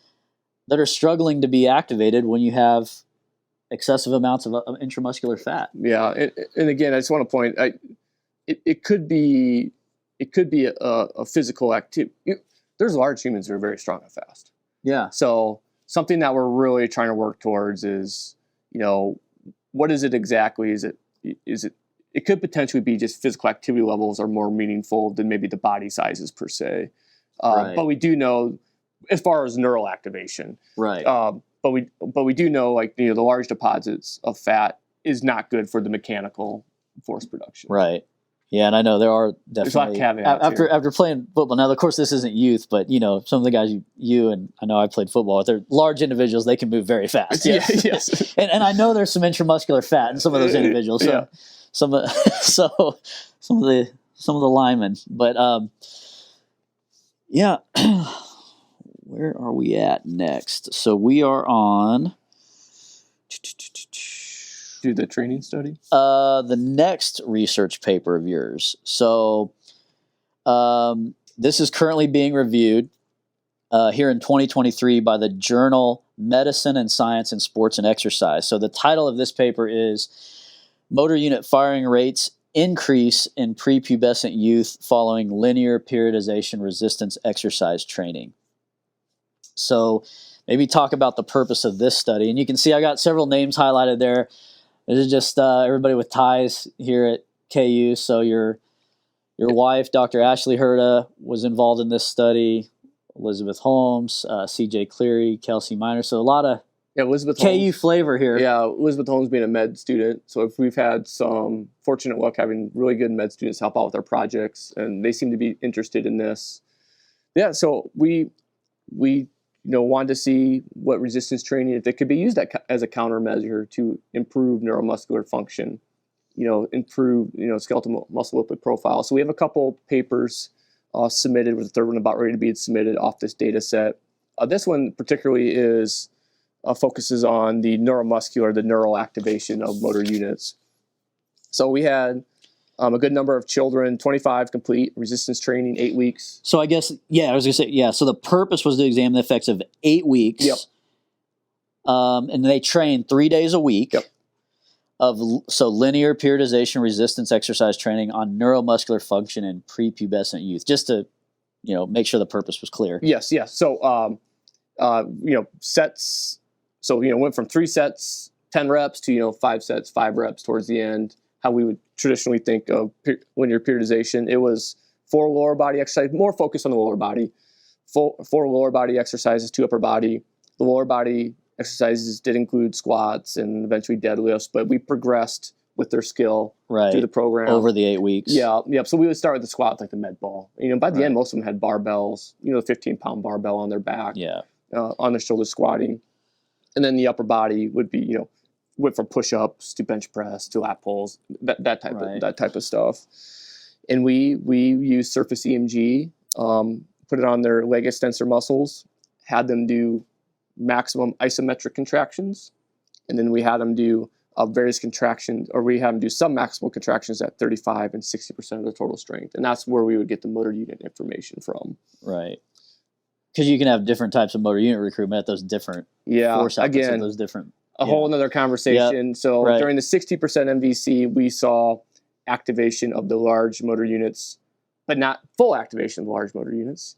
that are struggling to be activated when you have excessive amounts of intramuscular fat. Yeah, and again, I just want to point. It could be a physical activity. There's large humans who are very strong and fast. Yeah. So something that we're really trying to work towards is, what is it exactly? Is it? It could potentially be just physical activity levels are more meaningful than maybe the body sizes per se. Right. But we do know, as far as neural activation, right. But we do know, the large deposits of fat is not good for the mechanical force production. Right. Yeah, and I know there are There's a lot of definitely caveats here. after playing football. Now, of course, this isn't youth, but some of the guys you and I know I played football with. They're large individuals; they can move very fast. Yes, yes. and I know there's some intramuscular fat in some of those individuals. So Yeah. some of the linemen, but yeah. Where are we at next? So we are on. Do the training study? The next research paper of yours. So this is currently being reviewed here in 2023 by the journal Medicine and Science in Sports and Exercise. So the title of this paper is Motor Unit Firing Rates Increase in Prepubescent Youth Following Linear Periodization Resistance Exercise Training. So maybe talk about the purpose of this study. And you can see I got several names highlighted there. This is just everybody with ties here at KU. So your wife, Dr. Ashley Herda, was involved in this study. Elizabeth Holmes, C.J. Cleary, Kelsey Miner. So a lot of Elizabeth KU Holmes, flavor here. Yeah, Elizabeth Holmes being a med student. So if we've had some fortunate luck having really good med students help out with our projects, and they seem to be interested in this. Yeah, so we wanted to see what resistance training, if it could be used as a countermeasure to improve neuromuscular function, improve, skeletal muscle lipid profile. So we have a couple papers submitted, with the third one about ready to be submitted off this data set. This one particularly focuses on the neuromuscular, the neural activation of motor units. So we had a good number of children, 25 complete resistance training, 8 weeks. So I guess, I was going to say, so the purpose was to examine the effects of 8 weeks. Yep. And they trained 3 days a week. Yep. So linear periodization resistance exercise training on neuromuscular function in prepubescent youth, just to, make sure the purpose was clear. Yes. So, sets. So, went from 3 sets, 10 reps to, 5 sets, 5 reps towards the end. How we would traditionally think of linear periodization. It was 4 lower body exercise, more focused on the lower body. 4 lower body exercises, 2 upper body. The lower body exercises did include squats and eventually deadlifts, but we progressed with their skill through the program over the 8 weeks. Yeah. So we would start with the squat, like the med ball. By the end, most of them had barbells. 15-pound barbell on their back. Yeah. On their shoulder squatting, and then the upper body would be went from push-ups to bench press to lat pulls, that type of stuff. And we used surface EMG, put it on their leg extensor muscles, had them do maximum isometric contractions, and then we had them do various contractions, or we had them do some maximal contractions at 35 and 60% of the total strength, and that's where we would get the motor unit information from. Right. Because you can have different types of motor unit recruitment at those different force outputs at those different. Whole nother conversation. Yep. So during the 60% MVC, we saw activation of the large motor units, but not full activation of the large motor units.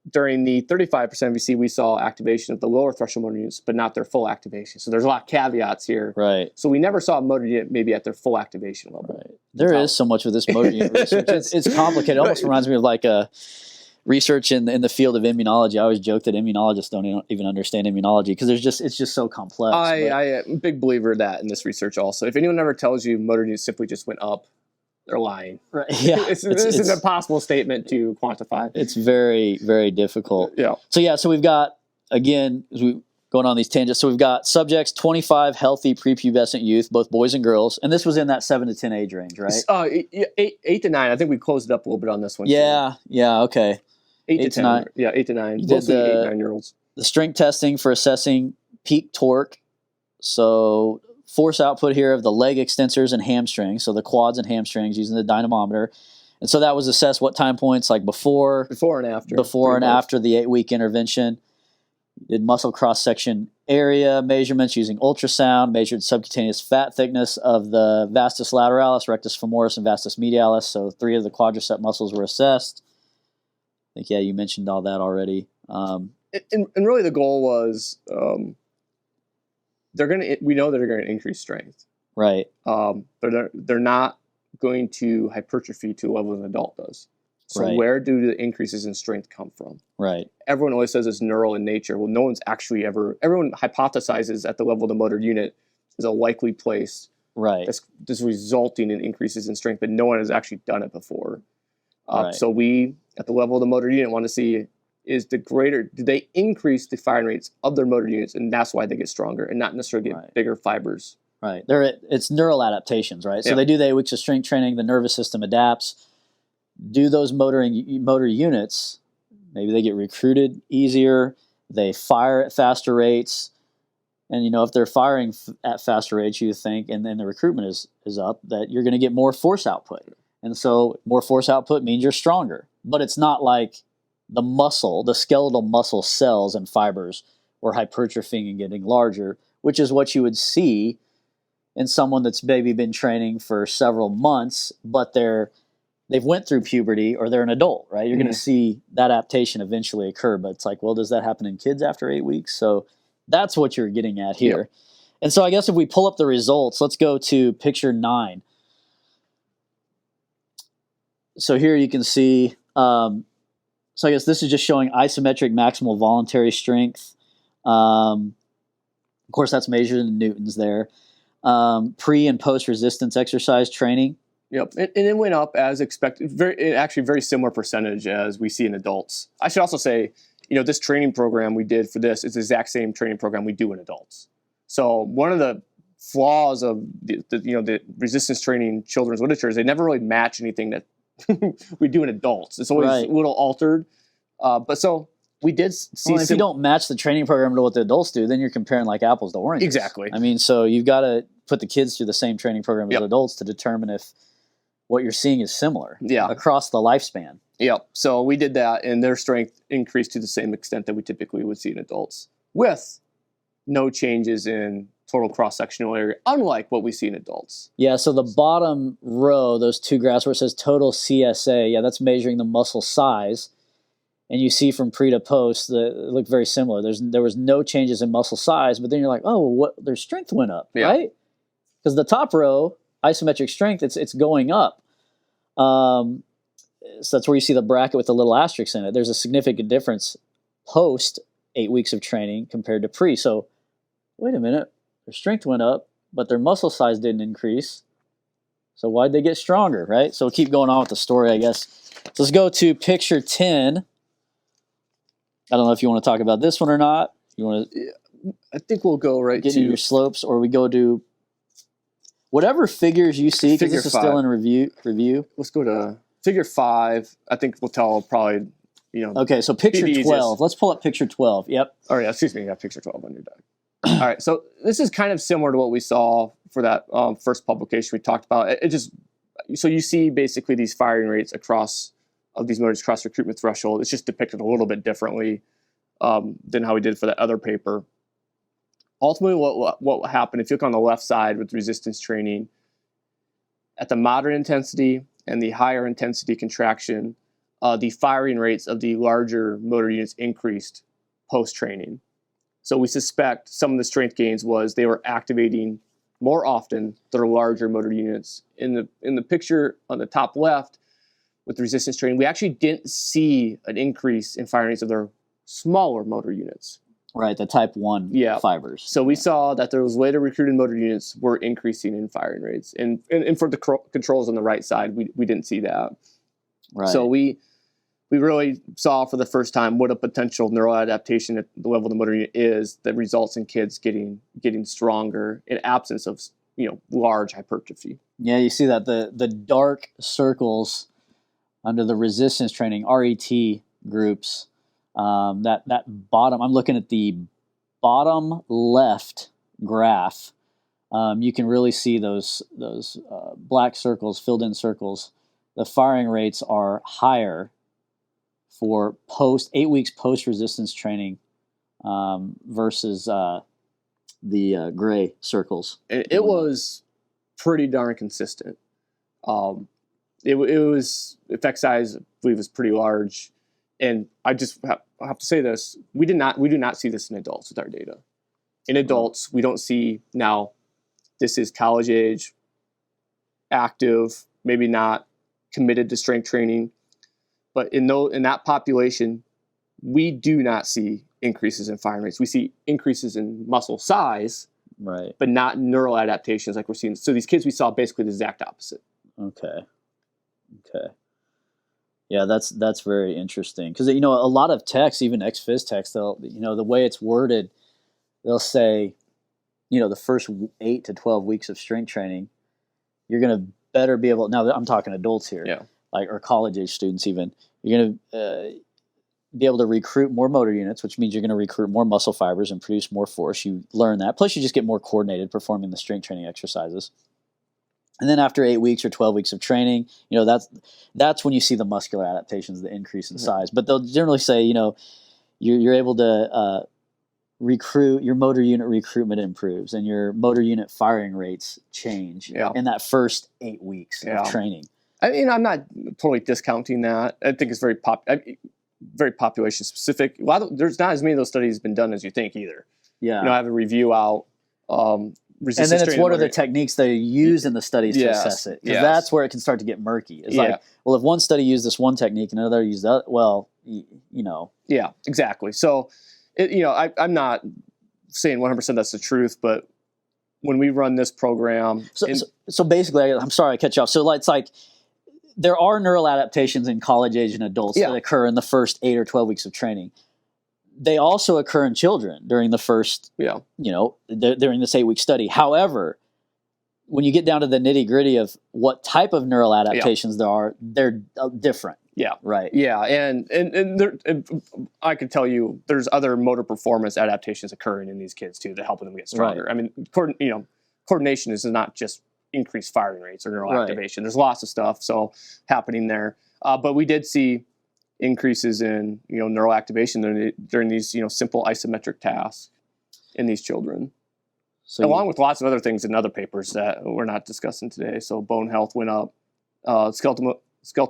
During the 35% MVC, we saw activation of the lower threshold motor units, but not their full activation. So there's a lot of caveats here. Right. So we never saw a motor unit maybe at their full activation level. Right. There is so much with this motor unit research. It's complicated. It almost reminds me of like a research in the field of immunology. I always joke that immunologists don't even understand immunology because it's just so complex. I am a big believer of that in this research also. If anyone ever tells you motor units simply just went up, they're lying. Right. Yeah. It's an impossible statement to quantify. It's very, very difficult. Yeah. So we've got, again, as we going on these tangents, so we've got subjects, 25 healthy prepubescent youth, both boys and girls, and this was in that 7 to 10 age range, right? 8 to 9. I think we closed it up a little bit on this one. Yeah. Yeah. Okay. 8 to 9. Yeah, 8 to 9. Mostly 8 to 9-year-olds. The strength testing for assessing peak torque. So force output here of the leg extensors and hamstrings, so the quads and hamstrings using the dynamometer. And so that was assessed what time points, like before and after. Before and after the 8-week intervention. Did muscle cross-section area measurements using ultrasound, measured subcutaneous fat thickness of the vastus lateralis, rectus femoris, and vastus medialis. So 3 of the quadricep muscles were assessed. I think, you mentioned all that already. And really the goal was we know that they're going to increase strength. Right. But they're not going to hypertrophy to a level an adult does. So where do the increases in strength come from? Right. Everyone always says it's neural in nature. Well, no one's actually everyone hypothesizes at the level of the motor unit is a likely place Right. that's resulting in increases in strength, but no one has actually done it before. Right. So we, at the level of the motor unit, want to see do they increase the firing rates of their motor units, and that's why they get stronger and not necessarily get bigger fibers. Right. It's neural adaptations, right? So Yeah. they do the 8 weeks of strength training, the nervous system adapts. Do those motor units, maybe they get recruited easier, they fire at faster rates. And, if they're firing at faster rates, you think, and then the recruitment is up, that you're going to get more force output. And so more force output means you're stronger. But it's not like the skeletal muscle cells and fibers were hypertrophying and getting larger, which is what you would see in someone that's maybe been training for several months, but they've went through puberty or they're an adult, right? You're going to see that adaptation eventually occur. But it's like, well, does that happen in kids after 8 weeks? So that's what you're getting at here. Yep. And so I guess if we pull up the results, let's go to picture 9. So here you can see, so I guess this is just showing isometric maximal voluntary strength. Of course, that's measured in newtons there. Pre and post resistance exercise training. Yep, and it went up as expected. Very similar percentage as we see in adults. I should also say, this training program we did for this is the exact same training program we do in adults. So one of the flaws of the resistance training children's literature is they never really match anything that we do in adults. It's always a little altered. But so we did see. Well, if you don't match the training program to what the adults do, then you're comparing like apples to oranges. Exactly. I mean, so you've got to put the kids through the same training program as adults to determine if what you're seeing is similar across the lifespan. Yep. So we did that, and their strength increased to the same extent that we typically would see in adults, with no changes in total cross-sectional area, unlike what we see in adults. Yeah, so the bottom row, those two graphs where it says total CSA, that's measuring the muscle size. And you see from pre to post, it looked very similar. There was no changes in muscle size, but then you're like, oh, their strength went up, right? Because the top row, isometric strength, it's going up. So that's where you see the bracket with the little asterisk in it. There's a significant difference post 8 weeks of training compared to pre. So wait a minute, their strength went up, but their muscle size didn't increase. So why'd they get stronger, right? So we'll keep going on with the story, I guess. So let's go to picture 10. I don't know if you want to talk about this one or not. You want to? I think we'll go get to your slopes, or we go to whatever figures you see, because this is still in review. Let's go to figure 5. I think we'll tell probably, Okay, so picture 12. Let's pull up picture 12. Yep. Oh, yeah, excuse me. You got picture 12 on your deck. All right, so this is kind of similar to what we saw for that first publication we talked about. So you see basically these firing rates of these motors across recruitment threshold. It's just depicted a little bit differently than how we did for that other paper. Ultimately, what will happen if you look on the left side with resistance training, at the moderate intensity and the higher intensity contraction, the firing rates of the larger motor units increased post-training. So we suspect some of the strength gains was they were activating more often their larger motor units. In the picture on the top left with the resistance training, we actually didn't see an increase in firing rates of their smaller motor units. Right, the type 1 fibers. So we saw that those later recruited motor units were increasing in firing rates. And for the controls on the right side, we didn't see that. Right. So we really saw for the first time what a potential neural adaptation at the level of the motor unit is that results in kids getting stronger in absence of large hypertrophy. Yeah, you see that the dark circles under the resistance training RET groups. That bottom, I'm looking at the bottom left graph. You can really see those black circles, filled in circles. The firing rates are higher for 8 weeks post resistance training versus the gray circles. It was pretty darn consistent. It was effect size, I believe, was pretty large. And I just have to say this: we do not see this in adults with our data. In adults, we don't see now. This is college age, active, maybe not committed to strength training, but in that population, we do not see increases in firing rates. We see increases in muscle size, Right. but not neural adaptations like we're seeing. So these kids we saw basically the exact opposite. Okay. Yeah, that's very interesting because a lot of texts, even ex-phys texts, they'll the way it's worded, they'll say, the first 8 to 12 weeks of strength training, you're going to better be able. Now I'm talking adults here, Yeah. like or college age students even. You're going to be able to recruit more motor units, which means you're going to recruit more muscle fibers and produce more force. You learn that. Plus, you just get more coordinated performing the strength training exercises. And then after 8 weeks or 12 weeks of training, that's when you see the muscular adaptations, the increase in size. But they'll generally say, you're able to recruit, your motor unit recruitment improves and your motor unit firing rates change in that first 8 weeks of training. I mean, I'm not totally discounting that. I think it's very population specific. There's not as many of those studies been done as you think either. Yeah. I have a review out. And then it's what are the techniques they use in the studies to assess it? Because that's where it can start to get murky. It's like, well, if one study used this one technique and another used that, well, Yeah, exactly. So, I'm not saying 100% that's the truth, but when we run this program... So basically, I'm sorry I cut you off. So it's like there are neural adaptations in college age and adults that occur in the first 8 or 12 weeks of training. They also occur in children during the first, during this 8-week study. However, when you get down to the nitty gritty of what type of neural adaptations there are, they're different. Yeah. Right. Yeah. And I could tell you there's other motor performance adaptations occurring in these kids too that help them get stronger. Right. I mean, coordination is not just increased firing rates or neural activation. There's lots of stuff happening there. But we did see increases in neural activation during these simple isometric tasks in these children, along with lots of other things in other papers that we're not discussing today. So bone health went up, skeletal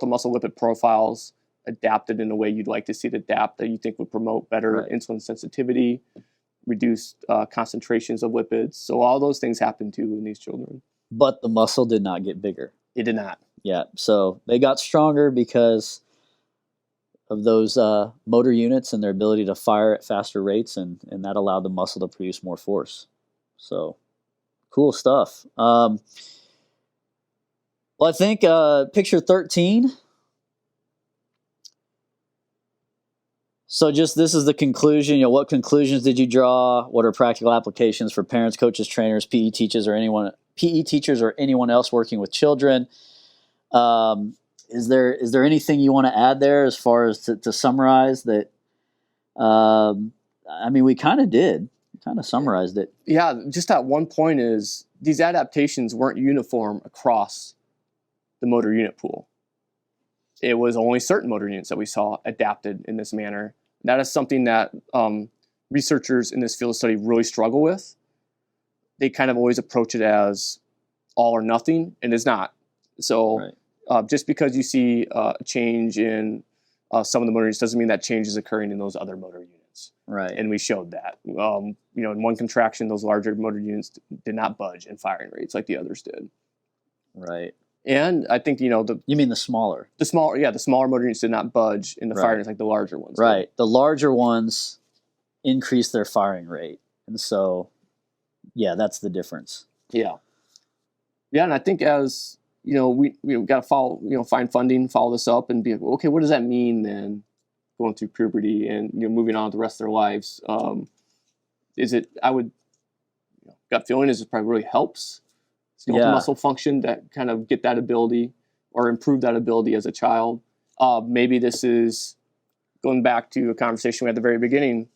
muscle lipid profiles adapted in a way you'd like to see it adapt that you think would promote better insulin sensitivity, reduced concentrations of lipids. So all those things happened too in these children. But the muscle did not get bigger. It did not. Yeah. So they got stronger because of those motor units and their ability to fire at faster rates, and that allowed the muscle to produce more force. So, cool stuff. Well, I think picture 13. So this is the conclusion. What conclusions did you draw? What are practical applications for parents, coaches, trainers, PE teachers, or anyone else working with children? Is there anything you want to add there as far as to summarize that? We kind of did. Kind of summarized it. Yeah, just at one point is these adaptations weren't uniform across the motor unit pool. It was only certain motor units that we saw adapted in this manner. That is something that researchers in this field of study really struggle with. They kind of always approach it as all or nothing, and it's not. So just because you see a change in some of the motor units doesn't mean that change is occurring in those other motor units. Right. And we showed that. In one contraction, those larger motor units did not budge in firing rates like the others did. Right. And I think, you mean the smaller? The smaller motor units did not budge in the firing rates like the larger ones did. did. The larger ones increased their firing rate. And so, that's the difference. Yeah. Yeah, and I think as, we've got to follow, find funding, follow this up and be like, okay, what does that mean then going through puberty and, moving on with the rest of their lives? Gut feeling is it probably really helps skeletal muscle function that kind of get that ability or improve that ability as a child. Maybe this is going back to a conversation we had at the very beginning,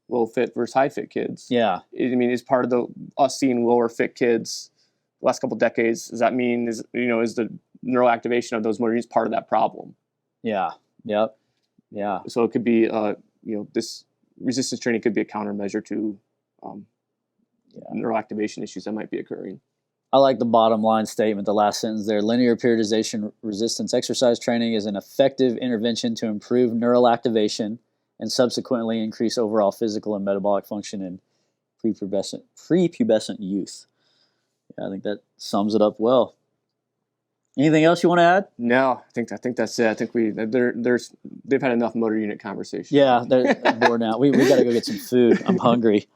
low fit versus high fit kids. Yeah. Is part of us seeing lower fit kids the last couple of decades, does that mean is the neural activation of those motor units part of that problem? Yeah. Yep. Yeah. So it could be this resistance training could be a countermeasure to neural activation issues that might be occurring. I like the bottom line statement, the last sentence there. Linear periodization resistance exercise training is an effective intervention to improve neural activation and subsequently increase overall physical and metabolic function in prepubescent youth. Yeah, I think that sums it up well. Anything else you want to add? No, I think that's it. I think they've had enough motor unit conversation. Yeah, they're bored now. We got to go get some food. I'm hungry.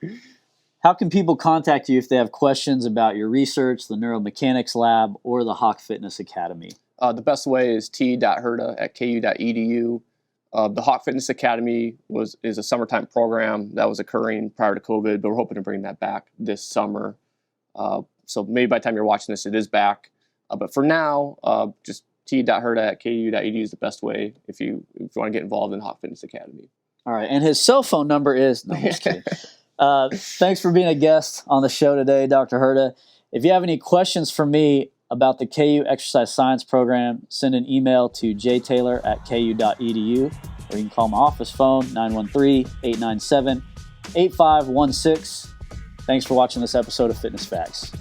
How can people contact you if they have questions about your research, the Neuromechanics Lab, or the Hawk Fitness Academy? The best way is t.herda@ku.edu. The Hawk Fitness Academy is a summertime program that was occurring prior to COVID, but we're hoping to bring that back this summer. So maybe by the time you're watching this, it is back. But for now, just t.herda@ku.edu is the best way if you want to get involved in Hawk Fitness Academy. All right, and his cell phone number is... No, I'm just kidding. Thanks for being a guest on the show today, Dr. Herda. If you have any questions for me about the KU Exercise Science program, send an email to jtaylor@ku.edu, or you can call my office phone, 913-897-8516. Thanks for watching this episode of Fitness Facts.